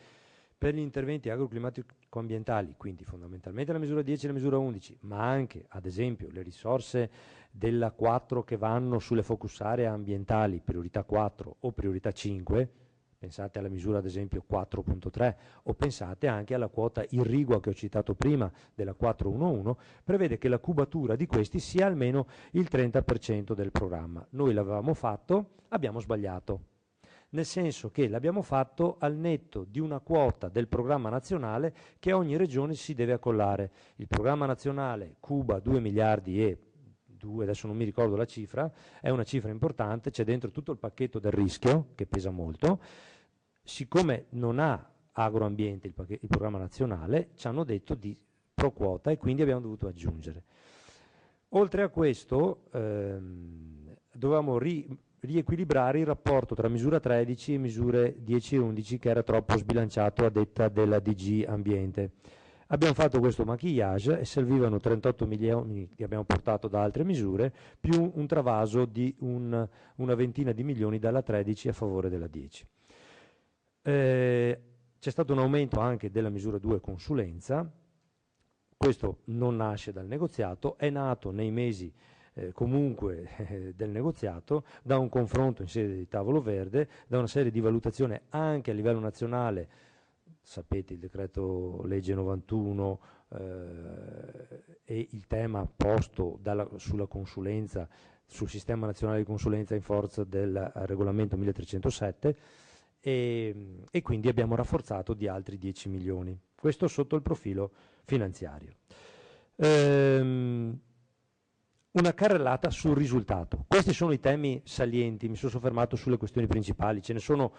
per gli interventi agroclimatico-ambientali, quindi fondamentalmente la misura 10 e la misura 11, ma anche ad esempio le risorse della 4 che vanno sulle focus area ambientali, priorità 4 o priorità 5, pensate alla misura ad esempio 4.3 o pensate anche alla quota irrigua che ho citato prima della 411, prevede che la cubatura di questi sia almeno il 30% del programma. Noi l'avevamo fatto, abbiamo sbagliato, nel senso che l'abbiamo fatto al netto di una quota del programma nazionale che ogni regione si deve accollare. Il programma nazionale cuba 2 miliardi e 2, adesso non mi ricordo la cifra, è una cifra importante, c'è dentro tutto il pacchetto del rischio che pesa molto. Siccome non ha agroambiente il programma nazionale, ci hanno detto di pro quota e quindi abbiamo dovuto aggiungere. Oltre a questo dovevamo riequilibrare il rapporto tra misura 13 e misure 10 e 11 che era troppo sbilanciato a detta della DG Ambiente. Abbiamo fatto questo maquillage e servivano 38 milioni che abbiamo portato da altre misure più un travaso di una ventina di milioni dalla 13 a favore della 10. C'è stato un aumento anche della misura 2 consulenza. Questo non nasce dal negoziato, è nato nei mesi comunque del negoziato, da un confronto in sede di tavolo verde, da una serie di valutazioni anche a livello nazionale. Sapete il decreto legge 91 e il tema posto sulla consulenza, sul sistema nazionale di consulenza in forza del regolamento 1307 e quindi abbiamo rafforzato di altri 10 milioni. Questo sotto il profilo finanziario. Una carrellata sul risultato. Questi sono i temi salienti, mi sono soffermato sulle questioni principali, ce ne sono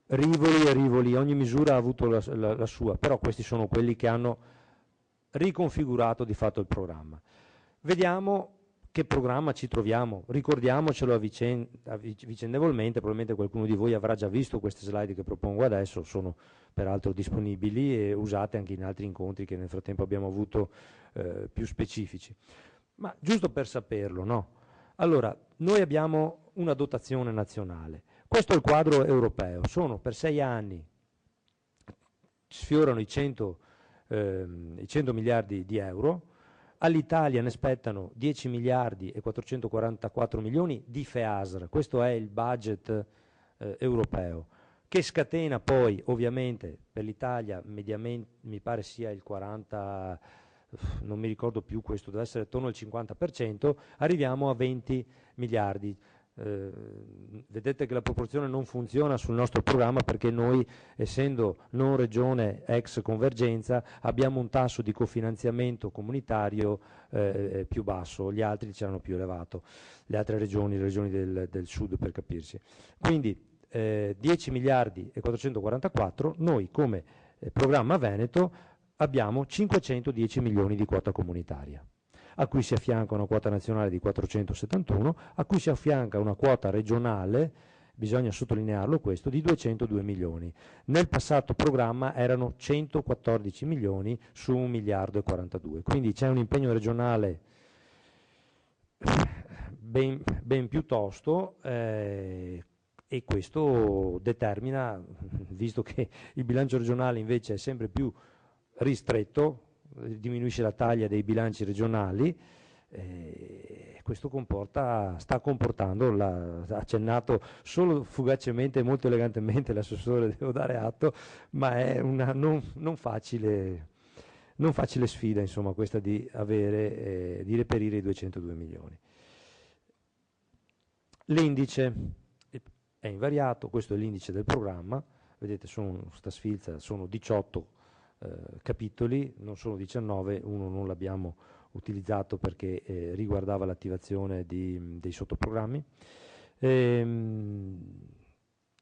rivoli e rivoli, ogni misura ha avuto la sua, però questi sono quelli che hanno riconfigurato di fatto il programma. Vediamo che programma ci troviamo, ricordiamocelo vicendevolmente, probabilmente qualcuno di voi avrà già visto queste slide che propongo adesso, sono peraltro disponibili e usate anche in altri incontri che nel frattempo abbiamo avuto più specifici. Ma giusto per saperlo, no? Allora, noi abbiamo una dotazione nazionale. Questo è il quadro europeo, sono per 6 anni, sfiorano i 100 miliardi di euro, all'Italia ne spettano 10 miliardi e 444 milioni di FEASR, questo è il budget europeo, che scatena poi ovviamente per l'Italia mediamente mi pare sia il 40, non mi ricordo più, questo deve essere attorno al 50%, arriviamo a 20 miliardi. Vedete che la proporzione non funziona sul nostro programma perché noi, essendo non regione ex convergenza, abbiamo un tasso di cofinanziamento comunitario più basso, gli altri ce l'hanno più elevato, le altre regioni, le regioni del sud per capirsi. Quindi 10 miliardi e 444, noi come programma Veneto abbiamo 510 milioni di quota comunitaria, a cui si affianca una quota nazionale di 471, a cui si affianca una quota regionale, bisogna sottolinearlo questo, di 202 milioni. Nel passato programma erano 114 milioni su 1 miliardo e 42, quindi c'è un impegno regionale ben piuttosto e questo determina, visto che il bilancio regionale invece è sempre più ristretto, diminuisce la taglia dei bilanci regionali, questo sta comportando, ha accennato solo fugacemente e molto elegantemente l'assessore, devo dare atto, ma è una non facile sfida, insomma, questa di reperire i 202 milioni. L'indice è invariato, questo è l'indice del programma, vedete sta sfilza, sono 18 capitoli, non sono 19, uno non l'abbiamo utilizzato perché riguardava l'attivazione dei sottoprogrammi.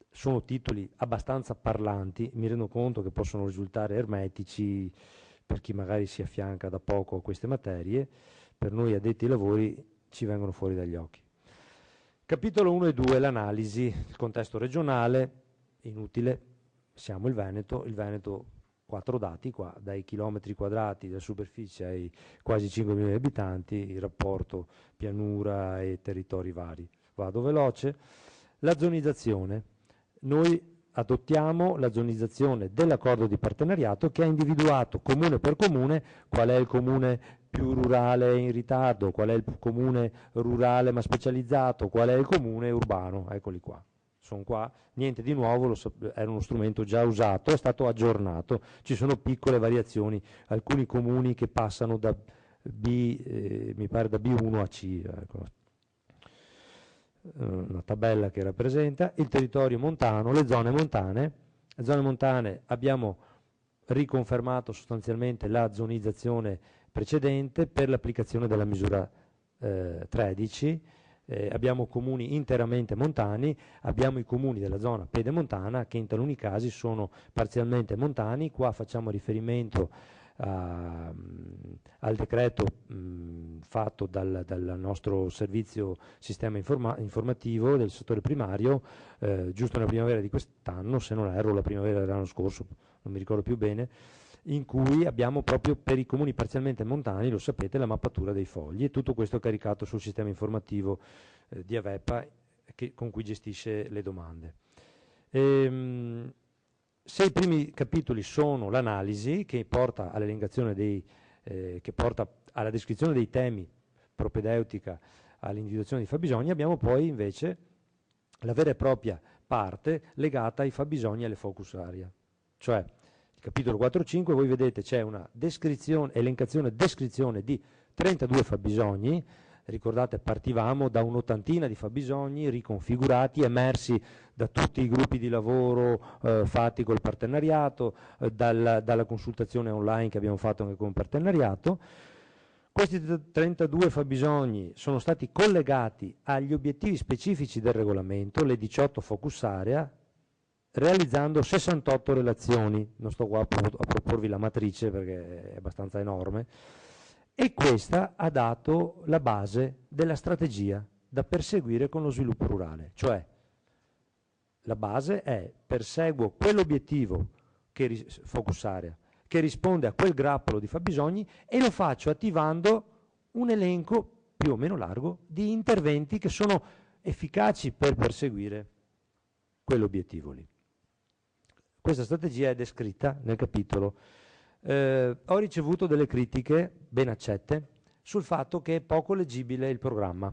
Sono titoli abbastanza parlanti, mi rendo conto che possono risultare ermetici per chi magari si affianca da poco a queste materie, per noi addetti ai lavori ci vengono fuori dagli occhi. Capitolo 1 e 2, l'analisi, il contesto regionale, inutile, siamo il Veneto 4 dati qua, dai chilometri quadrati della superficie ai quasi 5 milioni di abitanti, il rapporto pianura e territori vari. Vado veloce. La zonizzazione. Noi adottiamo la zonizzazione dell'accordo di partenariato che ha individuato comune per comune qual è il comune più rurale in ritardo, qual è il comune rurale ma specializzato, qual è il comune urbano. Eccoli qua. Sono qua, niente di nuovo, era uno strumento già usato, è stato aggiornato, ci sono piccole variazioni, alcuni comuni che passano da mi pare da B1 a C, ecco. Una tabella che rappresenta il territorio montano, le zone montane. Le zone montane abbiamo riconfermato sostanzialmente la zonizzazione precedente per l'applicazione della misura 13. Abbiamo comuni interamente montani, abbiamo i comuni della zona pedemontana che in taluni casi sono parzialmente montani. Qua facciamo riferimento al decreto fatto dal nostro servizio sistema informativo del settore primario, giusto nella primavera di quest'anno, se non erro la primavera dell'anno scorso, non mi ricordo più bene, in cui abbiamo proprio per i comuni parzialmente montani, lo sapete, la mappatura dei fogli, e tutto questo è caricato sul sistema informativo di Avepa con cui gestisce le domande. Se i primi capitoli sono l'analisi che porta all'elencazione che porta alla descrizione dei temi propedeutica all'individuazione di fabbisogni, abbiamo poi invece la vera e propria parte legata ai fabbisogni e alle focus area. Cioè, il capitolo 4.5, voi vedete c'è una descrizione, elencazione, descrizione di 32 fabbisogni. Ricordate, partivamo da un'ottantina di fabbisogni riconfigurati, emersi da tutti i gruppi di lavoro fatti col partenariato, dalla consultazione online che abbiamo fatto anche con il partenariato. Questi 32 fabbisogni sono stati collegati agli obiettivi specifici del regolamento, le 18 focus area, realizzando 68 relazioni. Non sto qua a proporvi la matrice perché è abbastanza enorme. E questa ha dato la base della strategia da perseguire con lo sviluppo rurale. Cioè, la base è: perseguo quell'obiettivo focus area che risponde a quel grappolo di fabbisogni e lo faccio attivando un elenco più o meno largo di interventi che sono efficaci per perseguire quell'obiettivo lì. Questa strategia è descritta nel capitolo. Ho ricevuto delle critiche ben accette sul fatto che è poco leggibile il programma.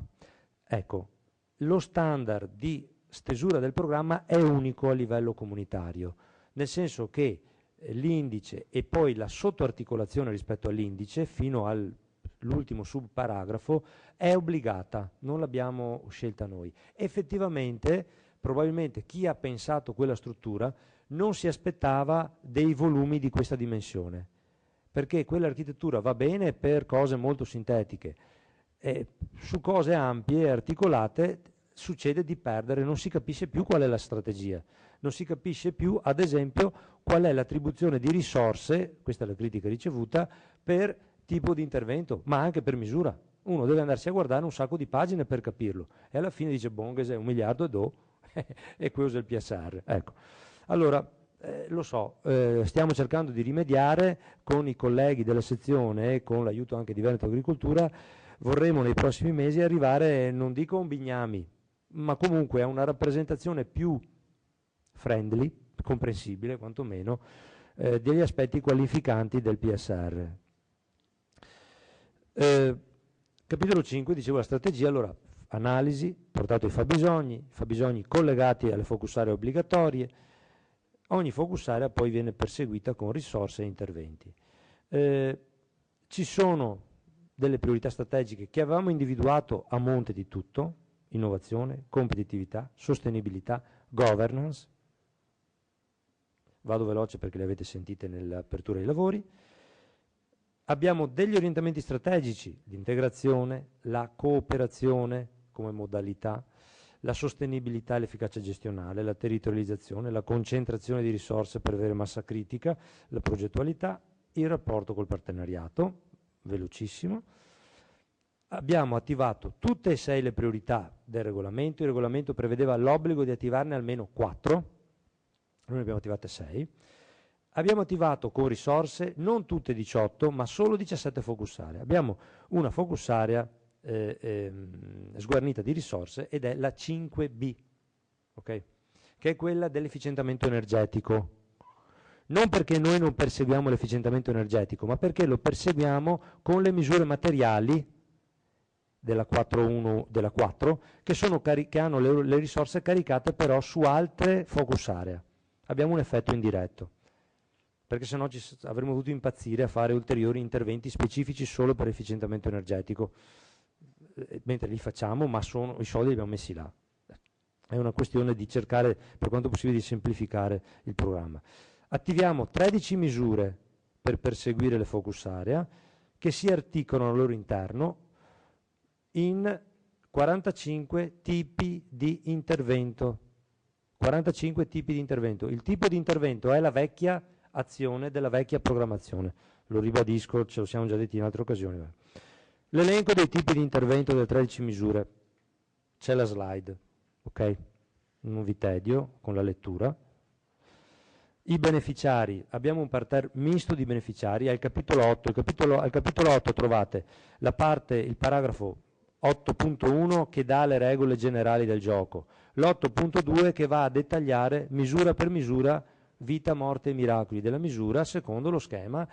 Ecco, lo standard di stesura del programma è unico a livello comunitario, nel senso che l'indice e poi la sottoarticolazione rispetto all'indice fino all'ultimo subparagrafo è obbligata, non l'abbiamo scelta noi. Effettivamente, probabilmente chi ha pensato quella struttura non si aspettava dei volumi di questa dimensione, perché quell'architettura va bene per cose molto sintetiche, su cose ampie e articolate succede di perdere, non si capisce più qual è la strategia, non si capisce più, ad esempio, qual è l'attribuzione di risorse, questa è la critica ricevuta, per tipo di intervento, ma anche per misura. Uno deve andarsi a guardare un sacco di pagine per capirlo e alla fine dice Bonges è 1 miliardo e do e qui usa il PSR. Ecco. Allora, lo so, stiamo cercando di rimediare con i colleghi della sezione e con l'aiuto anche di Veneto Agricoltura. Vorremmo nei prossimi mesi arrivare, non dico a un bignami, ma comunque a una rappresentazione più friendly, comprensibile quantomeno, degli aspetti qualificanti del PSR. Capitolo 5, dicevo la strategia, allora analisi, portato ai fabbisogni collegati alle focus area obbligatorie. Ogni focus area poi viene perseguita con risorse e interventi. Ci sono delle priorità strategiche che avevamo individuato a monte di tutto: innovazione, competitività, sostenibilità, governance. Vado veloce perché le avete sentite nell'apertura dei lavori. Abbiamo degli orientamenti strategici: l'integrazione, la cooperazione come modalità, la sostenibilità e l'efficacia gestionale, la territorializzazione, la concentrazione di risorse per avere massa critica, la progettualità, il rapporto col partenariato, velocissimo. Abbiamo attivato tutte e 6 le priorità del regolamento. Il regolamento prevedeva l'obbligo di attivarne almeno 4, noi ne abbiamo attivate 6. Abbiamo attivato con risorse non tutte 18, ma solo 17 focus area. Abbiamo una focus area sguarnita di risorse ed è la 5B, okay? Che è quella dell'efficientamento energetico. Non perché noi non perseguiamo l'efficientamento energetico, ma perché lo perseguiamo con le misure materiali della 4.1, della 4, che hanno le risorse caricate però su altre focus area. Abbiamo un effetto indiretto, perché sennò avremmo dovuto impazzire a fare ulteriori interventi specifici solo per efficientamento energetico, mentre li facciamo, ma i soldi li abbiamo messi là. È una questione di cercare, per quanto possibile, di semplificare il programma. Attiviamo 13 misure per perseguire le focus area, che si articolano al loro interno in 45 tipi di intervento. 45 tipi di intervento. Il tipo di intervento è la vecchia azione della vecchia programmazione. Lo ribadisco, ce lo siamo già detti in altre occasioni. L'elenco dei tipi di intervento delle 13 misure. C'è la slide, ok? Non vi tedio con la lettura. I beneficiari, abbiamo un parterre misto di beneficiari, al capitolo 8. Al capitolo 8 trovate il paragrafo 8.1 che dà le regole generali del gioco, l'8.2 che va a dettagliare misura per misura vita, morte e miracoli della misura secondo lo schema,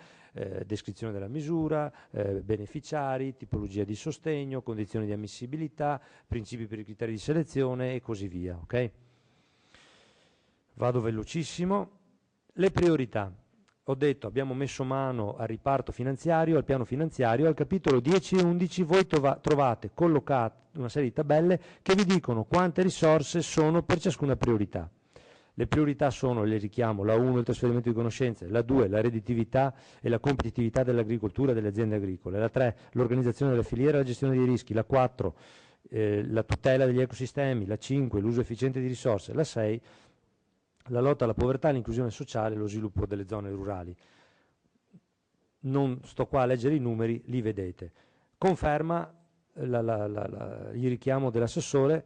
descrizione della misura, beneficiari, tipologia di sostegno, condizioni di ammissibilità, principi per i criteri di selezione e così via. Ok? Vado velocissimo. Le priorità. Ho detto, abbiamo messo mano al riparto finanziario, al piano finanziario. Al capitolo 10 e 11 voi trovate collocate una serie di tabelle che vi dicono quante risorse sono per ciascuna priorità. Le priorità sono, le richiamo, la 1 il trasferimento di conoscenze, la 2 la redditività e la competitività dell'agricoltura e delle aziende agricole, la 3 l'organizzazione della filiera e la gestione dei rischi, la 4 la tutela degli ecosistemi, la 5 l'uso efficiente di risorse, la 6 la lotta alla povertà, l'inclusione sociale e lo sviluppo delle zone rurali. Non sto qua a leggere i numeri, li vedete. Conferma il richiamo dell'assessore,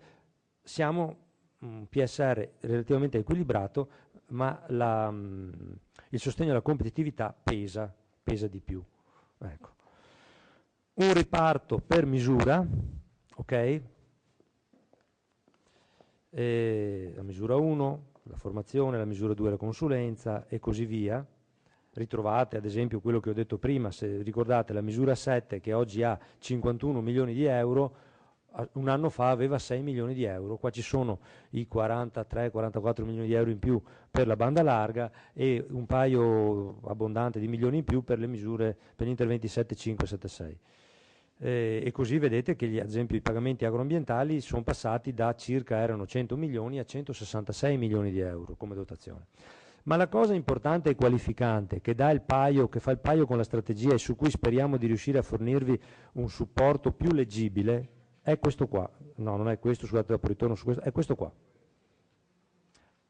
siamo un PSR relativamente equilibrato, ma il sostegno alla competitività pesa di più. Ecco. Un riparto per misura, ok? La misura 1, la formazione, la misura 2 la consulenza e così via. Ritrovate ad esempio quello che ho detto prima, se ricordate la misura 7 che oggi ha 51 milioni di euro, un anno fa aveva 6 milioni di euro, qua ci sono i 43-44 milioni di euro in più per la banda larga e un paio abbondante di milioni in più per le misure, per gli interventi 7.5 e 7.6. E così vedete che ad esempio i pagamenti agroambientali sono passati da circa erano 100 milioni a 166 milioni di euro come dotazione. Ma la cosa importante e qualificante che fa il paio con la strategia e su cui speriamo di riuscire a fornirvi un supporto più leggibile è questo qua. No, non è questo, scusate, dopo ritorno su questo, è questo qua.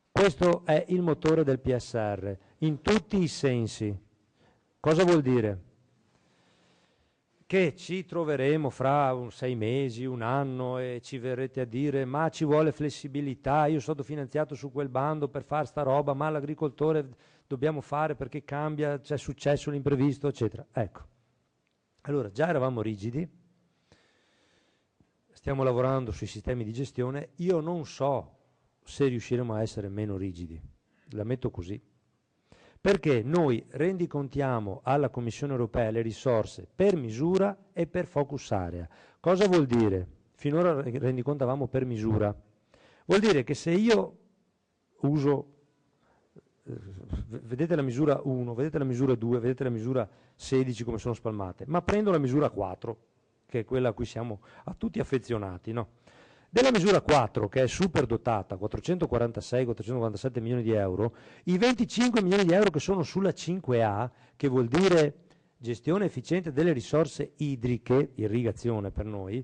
Questo è il motore del PSR in tutti i sensi. Cosa vuol dire? Che ci troveremo fra 6 mesi, un anno e ci verrete a dire ma ci vuole flessibilità, io sono finanziato su quel bando per fare sta roba, ma l'agricoltore dobbiamo fare perché cambia, c'è successo l'imprevisto, eccetera. Ecco, allora già eravamo rigidi, stiamo lavorando sui sistemi di gestione, io non so se riusciremo a essere meno rigidi, la metto così. Perché noi rendicontiamo alla Commissione europea le risorse per misura e per focus area. Cosa vuol dire? Finora rendicontavamo per misura. Vuol dire che se io uso, vedete la misura 1, vedete la misura 2, vedete la misura 16 come sono spalmate, ma prendo la misura 4, che è quella a cui siamo a tutti affezionati, no? Della misura 4, che è super dotata, 446-447 milioni di euro, i 25 milioni di euro che sono sulla 5A, che vuol dire gestione efficiente delle risorse idriche, irrigazione per noi,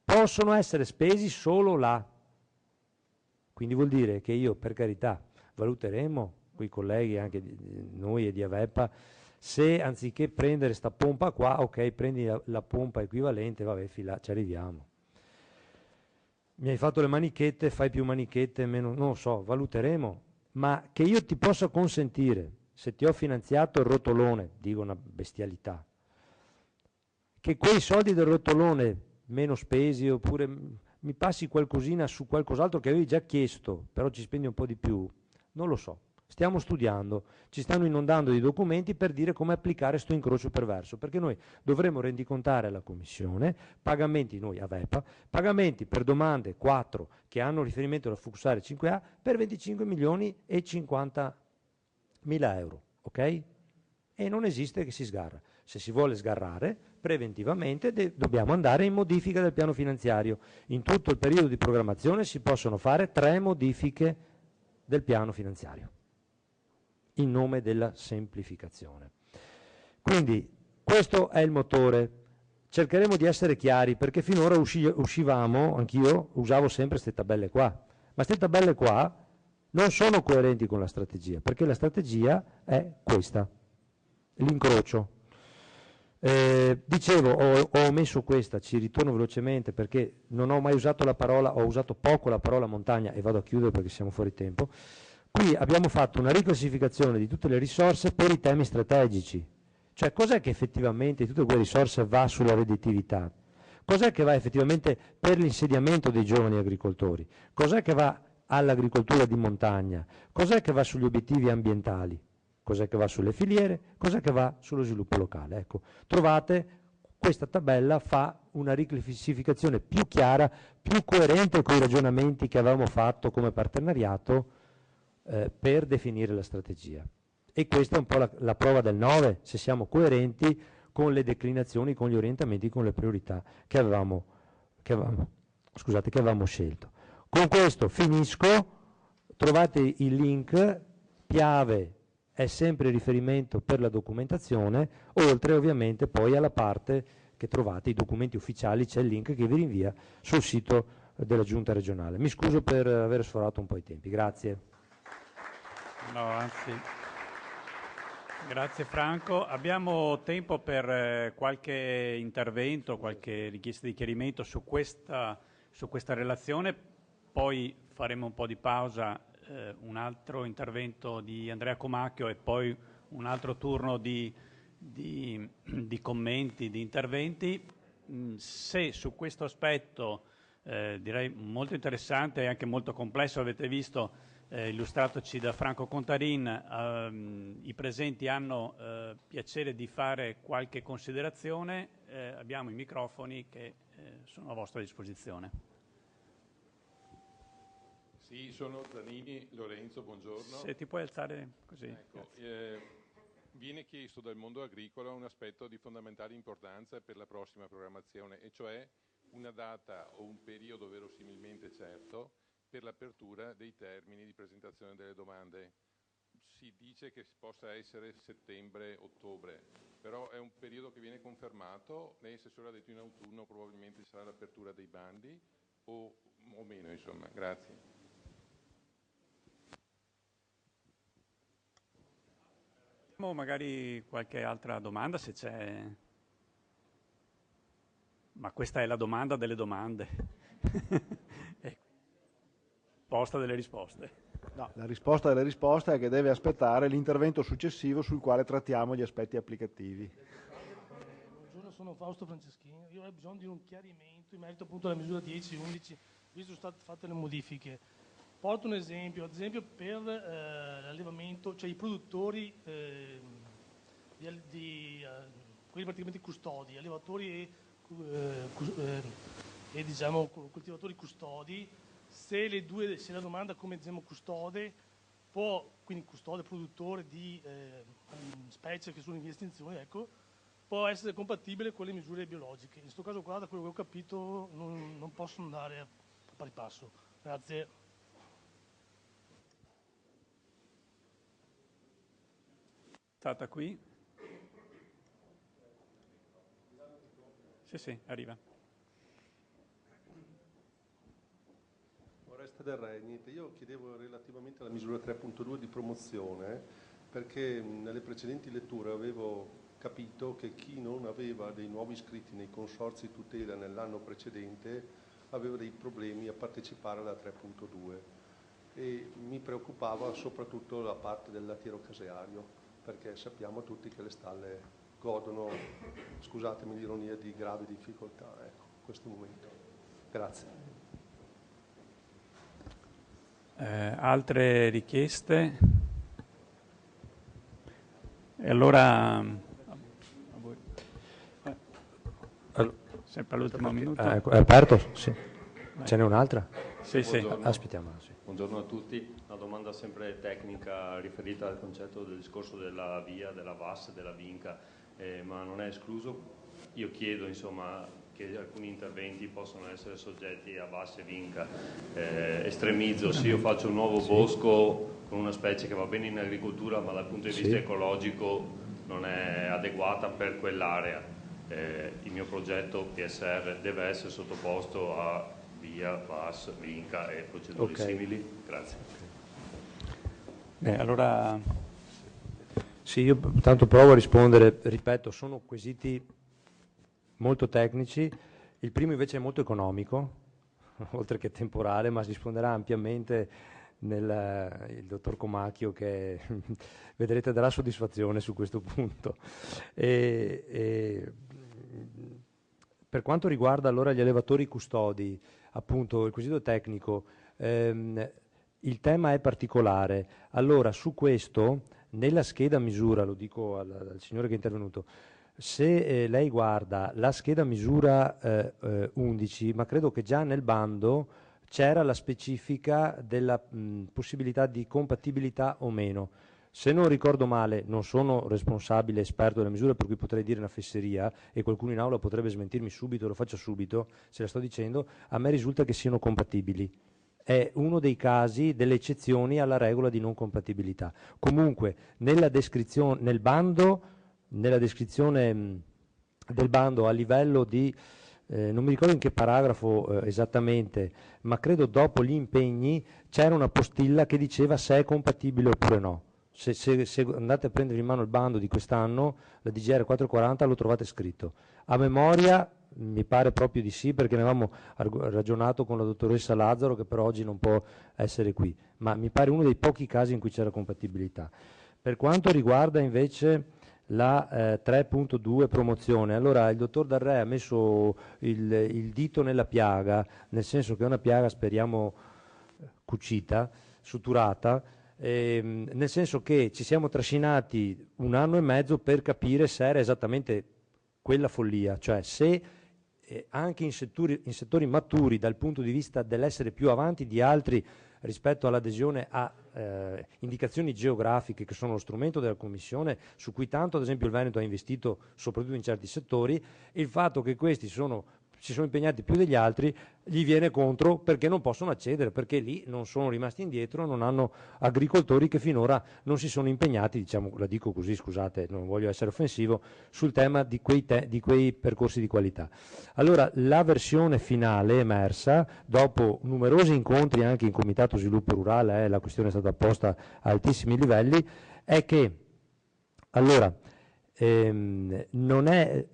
possono essere spesi solo là. Quindi vuol dire che io, per carità, valuteremo con i colleghi anche di noi e di Avepa, se anziché prendere sta pompa qua, ok, prendi la pompa equivalente, vabbè, ci arriviamo. Mi hai fatto le manichette, fai più manichette, meno, non lo so, valuteremo, ma che io ti possa consentire, se ti ho finanziato il rotolone, dico una bestialità, che quei soldi del rotolone meno spesi oppure mi passi qualcosina su qualcos'altro che avevi già chiesto, però ci spendi un po' di più, non lo so. Stiamo studiando, ci stanno inondando di documenti per dire come applicare sto incrocio perverso, perché noi dovremo rendicontare alla Commissione pagamenti, noi Avepa, pagamenti per domande 4 che hanno riferimento alla Fuxare 5A per 25 milioni e 50 mila euro, ok? E non esiste che si sgarra. Se si vuole sgarrare, preventivamente dobbiamo andare in modifica del piano finanziario. In tutto il periodo di programmazione si possono fare 3 modifiche del piano finanziario in nome della semplificazione. Quindi questo è il motore. Cercheremo di essere chiari perché finora uscivamo, anch'io usavo sempre queste tabelle qua, ma queste tabelle qua non sono coerenti con la strategia, perché la strategia è questa, l'incrocio. Dicevo, ho omesso questa, ci ritorno velocemente perché non ho mai usato la parola, ho usato poco la parola montagna e vado a chiudere perché siamo fuori tempo. Qui abbiamo fatto una riclassificazione di tutte le risorse per i temi strategici, cioè cos'è che effettivamente di tutte quelle risorse va sulla redditività, cos'è che va effettivamente per l'insediamento dei giovani agricoltori, cos'è che va all'agricoltura di montagna, cos'è che va sugli obiettivi ambientali, cos'è che va sulle filiere, cos'è che va sullo sviluppo locale. Ecco, trovate questa tabella fa una riclassificazione più chiara, più coerente con i ragionamenti che avevamo fatto come partenariato per definire la strategia. E questa è un po' la prova del 9, se siamo coerenti con le declinazioni, con gli orientamenti, con le priorità che avevamo scelto. Con questo finisco, trovate il link, Piave è sempre riferimento per la documentazione, oltre ovviamente poi alla parte che trovate i documenti ufficiali, c'è il link che vi rinvia sul sito della Giunta regionale. Mi scuso per aver sforato un po' i tempi, grazie. No, anzi, grazie Franco. Abbiamo tempo per qualche intervento, qualche richiesta di chiarimento su questa relazione, poi faremo un po' di pausa, un altro intervento di Andrea Comacchio e poi un altro turno di commenti, di interventi. Se su questo aspetto, direi molto interessante e anche molto complesso, avete visto, illustratoci da Franco Contarin, i presenti hanno piacere di fare qualche considerazione, abbiamo i microfoni che sono a vostra disposizione. Sì, sono Zanini, Lorenzo, buongiorno. Se ti puoi alzare così. Ecco, viene chiesto dal mondo agricolo un aspetto di fondamentale importanza per la prossima programmazione, e cioè una data o un periodo verosimilmente certo per l'apertura dei termini di presentazione delle domande. Si dice che possa essere settembre-ottobre, però è un periodo che viene confermato. Lei, assessore, ha detto in autunno probabilmente sarà l'apertura dei bandi o meno, insomma. Grazie. Magari qualche altra domanda se c'è, ma questa è la domanda delle domande. Risposta delle risposte. No, la risposta delle risposte è che deve aspettare l'intervento successivo sul quale trattiamo gli aspetti applicativi. Buongiorno, sono Fausto Franceschini. Io ho bisogno di un chiarimento in merito appunto alla misura 10 e 11, visto che sono state fatte le modifiche. Porto un esempio, ad esempio per l'allevamento, cioè i produttori, quelli praticamente custodi, allevatori e diciamo coltivatori custodi, se la domanda come diciamo custode quindi custode produttore di specie che sono in via di estinzione, ecco, può essere compatibile con le misure biologiche. In questo caso qua, da quello che ho capito, non posso andare a pari passo. Grazie. Stata qui? Sì, arriva. Oreste del Re, niente, io chiedevo relativamente alla misura 3.2 di promozione, perché nelle precedenti letture avevo capito che chi non aveva dei nuovi iscritti nei consorzi tutela nell'anno precedente aveva dei problemi a partecipare alla 3.2 e mi preoccupava soprattutto la parte del lattiero caseario, perché sappiamo tutti che le stalle godono, scusatemi l'ironia, di gravi difficoltà, ecco, in questo momento. Grazie. Altre richieste? E allora, sempre all'ultimo minuto. È aperto? Sì. Ce n'è un'altra? Sì. Aspettiamo. Sì. Buongiorno a tutti, una domanda sempre tecnica riferita al concetto del discorso della VIA, della VAS, della Vinca, ma non è escluso. Io chiedo insomma che alcuni interventi possano essere soggetti a VAS e Vinca. Estremizzo, se io faccio un nuovo bosco con una specie che va bene in agricoltura ma dal punto di vista ecologico non è adeguata per quell'area, il mio progetto PSR deve essere sottoposto a VIA, VAS, Vinca e procedure simili? Grazie. Allora... Sì, io tanto provo a rispondere, ripeto, sono quesiti molto tecnici, il primo invece è molto economico, oltre che temporale, ma si risponderà ampiamente il dottor Comacchio che vedrete darà soddisfazione su questo punto. Per quanto riguarda allora gli allevatori custodi, appunto il quesito tecnico, il tema è particolare. Allora, su questo, nella scheda misura, lo dico al signore che è intervenuto, se lei guarda la scheda misura 11, ma credo che già nel bando c'era la specifica della possibilità di compatibilità o meno. Se non ricordo male, non sono responsabile esperto delle misure, per cui potrei dire una fesseria e qualcuno in aula potrebbe smentirmi subito, lo faccio subito, se la sto dicendo, a me risulta che siano compatibili. È uno dei casi, delle eccezioni alla regola di non compatibilità. Comunque, nella descrizione, nella descrizione del bando a livello di, non mi ricordo in che paragrafo esattamente, ma credo dopo gli impegni c'era una postilla che diceva se è compatibile oppure no. Se andate a prendere in mano il bando di quest'anno, la DGR 440 lo trovate scritto. A memoria mi pare proprio di sì, perché ne avevamo ragionato con la dottoressa Lazzaro, che per oggi non può essere qui, ma mi pare uno dei pochi casi in cui c'era compatibilità. Per quanto riguarda invece la 3.2 promozione, allora il dottor Darrè ha messo il dito nella piaga, nel senso che è una piaga, speriamo, cucita, suturata, nel senso che ci siamo trascinati 1 anno e mezzo per capire se era esattamente quella follia, cioè se anche in settori maturi dal punto di vista dell'essere più avanti di altri rispetto all'adesione a indicazioni geografiche, che sono lo strumento della Commissione, su cui tanto ad esempio il Veneto ha investito soprattutto in certi settori, il fatto che questi si sono impegnati più degli altri gli viene contro, perché non possono accedere, perché lì non sono rimasti indietro, non hanno agricoltori che finora non si sono impegnati, diciamo, la dico così, scusate, non voglio essere offensivo, sul tema di quei percorsi di qualità. Allora, la versione finale emersa, dopo numerosi incontri anche in Comitato Sviluppo Rurale, la questione è stata posta a altissimi livelli, è che, allora,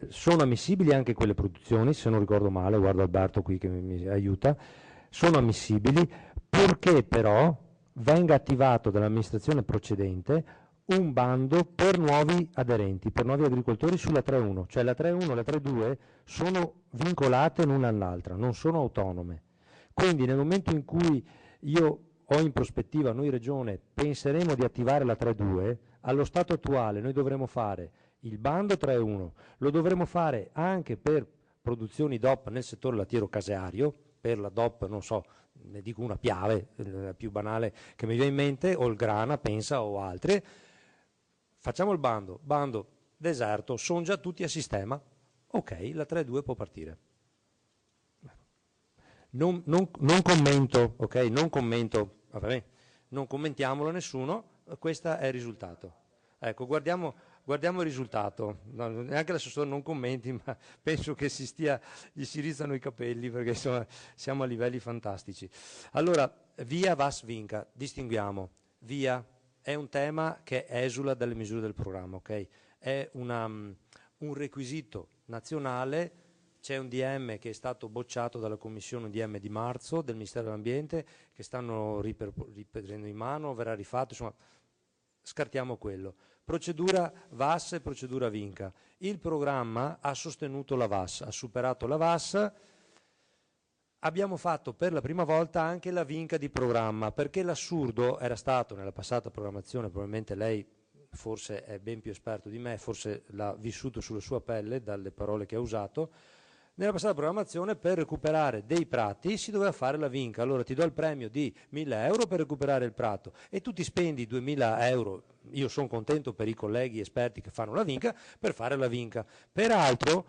sono ammissibili anche quelle produzioni, se non ricordo male, guardo Alberto qui che mi aiuta, sono ammissibili, purché però venga attivato dall'amministrazione procedente un bando per nuovi aderenti, per nuovi agricoltori sulla 3.1, cioè la 3.1 e la 3.2 sono vincolate l'una all'altra, non sono autonome. Quindi nel momento in cui io ho in prospettiva, noi Regione, penseremo di attivare la 3.2, allo stato attuale noi dovremo fare il bando 3.1, lo dovremo fare anche per produzioni DOP nel settore lattiero-caseario, per la DOP, non so, ne dico una Piave, la più banale che mi viene in mente, o il Grana, Pensa o altre. Facciamo il bando deserto, sono già tutti a sistema, ok, la 3.2 può partire. Non commento, ok, non commentiamolo nessuno, questo è il risultato. Ecco, guardiamo il risultato, no, neanche l'assessore non commenti, ma penso che gli si rizzano i capelli, perché insomma siamo a livelli fantastici. Allora, via VAS Vinca, distinguiamo, via è un tema che esula dalle misure del programma, ok? È un requisito nazionale, c'è un DM che è stato bocciato dalla Commissione, un DM di marzo del Ministero dell'Ambiente, che stanno riprendendo in mano, verrà rifatto, insomma, scartiamo quello. Procedura VAS e procedura Vinca. Il programma ha sostenuto la VAS, ha superato la VAS. Abbiamo fatto per la prima volta anche la Vinca di programma, perché l'assurdo era stato nella passata programmazione, probabilmente lei forse è ben più esperto di me, forse l'ha vissuto sulla sua pelle dalle parole che ha usato. Nella passata programmazione per recuperare dei prati si doveva fare la Vinca, allora ti do il premio di 1.000 euro per recuperare il prato e tu ti spendi 2.000 euro, io sono contento per i colleghi esperti che fanno la Vinca, per fare la Vinca. Peraltro,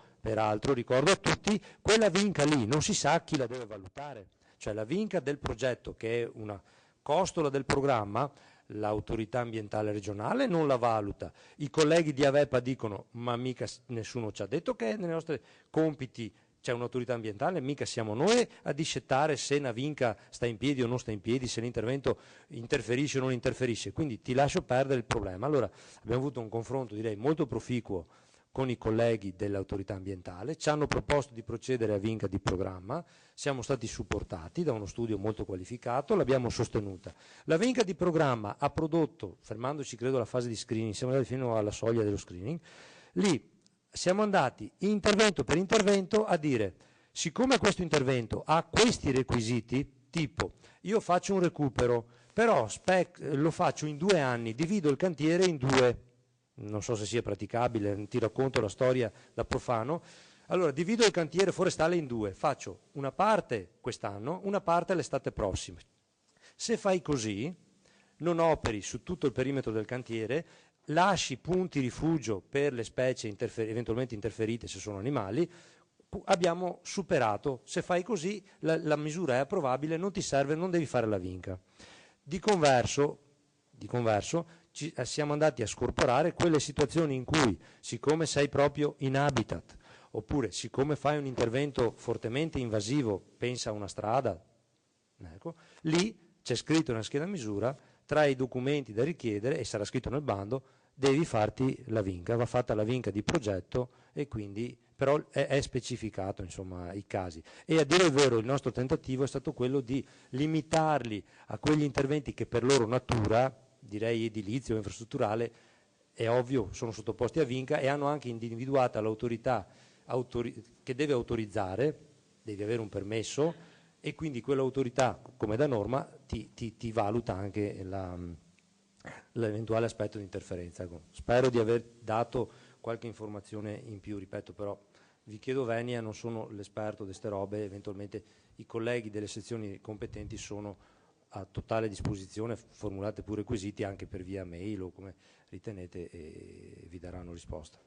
ricordo a tutti, quella Vinca lì non si sa chi la deve valutare, cioè la Vinca del progetto, che è una costola del programma, l'autorità ambientale regionale non la valuta, i colleghi di Avepa dicono ma mica nessuno ci ha detto che nei nostri compiti c'è un'autorità ambientale, mica siamo noi a discettare se una Vinca sta in piedi o non sta in piedi, se l'intervento interferisce o non interferisce, quindi ti lascio perdere il problema. Allora abbiamo avuto un confronto direi molto proficuo con i colleghi dell'autorità ambientale, ci hanno proposto di procedere a Vinca di programma, siamo stati supportati da uno studio molto qualificato, l'abbiamo sostenuta. La Vinca di programma ha prodotto, fermandoci credo alla fase di screening, siamo andati fino alla soglia dello screening, lì siamo andati intervento per intervento a dire, siccome questo intervento ha questi requisiti, tipo, io faccio un recupero, però lo faccio in 2 anni, divido il cantiere in 2, non so se sia praticabile, ti racconto la storia da profano. Allora, divido il cantiere forestale in 2, faccio una parte quest'anno, una parte l'estate prossima. Se fai così, non operi su tutto il perimetro del cantiere, lasci punti rifugio per le specie eventualmente interferite se sono animali, abbiamo superato. Se fai così la misura è approvabile, non ti serve, non devi fare la vinca. Di converso siamo andati a scorporare quelle situazioni in cui, siccome sei proprio in habitat, oppure siccome fai un intervento fortemente invasivo, pensa a una strada, ecco, lì c'è scritto nella scheda misura, tra i documenti da richiedere, e sarà scritto nel bando, devi farti la vinca, va fatta la vinca di progetto, e quindi però è specificato, insomma, i casi. E a dire il vero il nostro tentativo è stato quello di limitarli a quegli interventi che per loro natura, direi edilizio o infrastrutturale, è ovvio, sono sottoposti a vinca, e hanno anche individuata l'autorità che deve autorizzare, devi avere un permesso, e quindi quell'autorità, come da norma, ti valuta anche l'eventuale aspetto di interferenza. Spero di aver dato qualche informazione in più, ripeto, però vi chiedo venia, non sono l'esperto di queste robe, eventualmente i colleghi delle sezioni competenti sono a totale disposizione, formulate pure quesiti anche per via mail o come ritenete, e vi daranno risposta.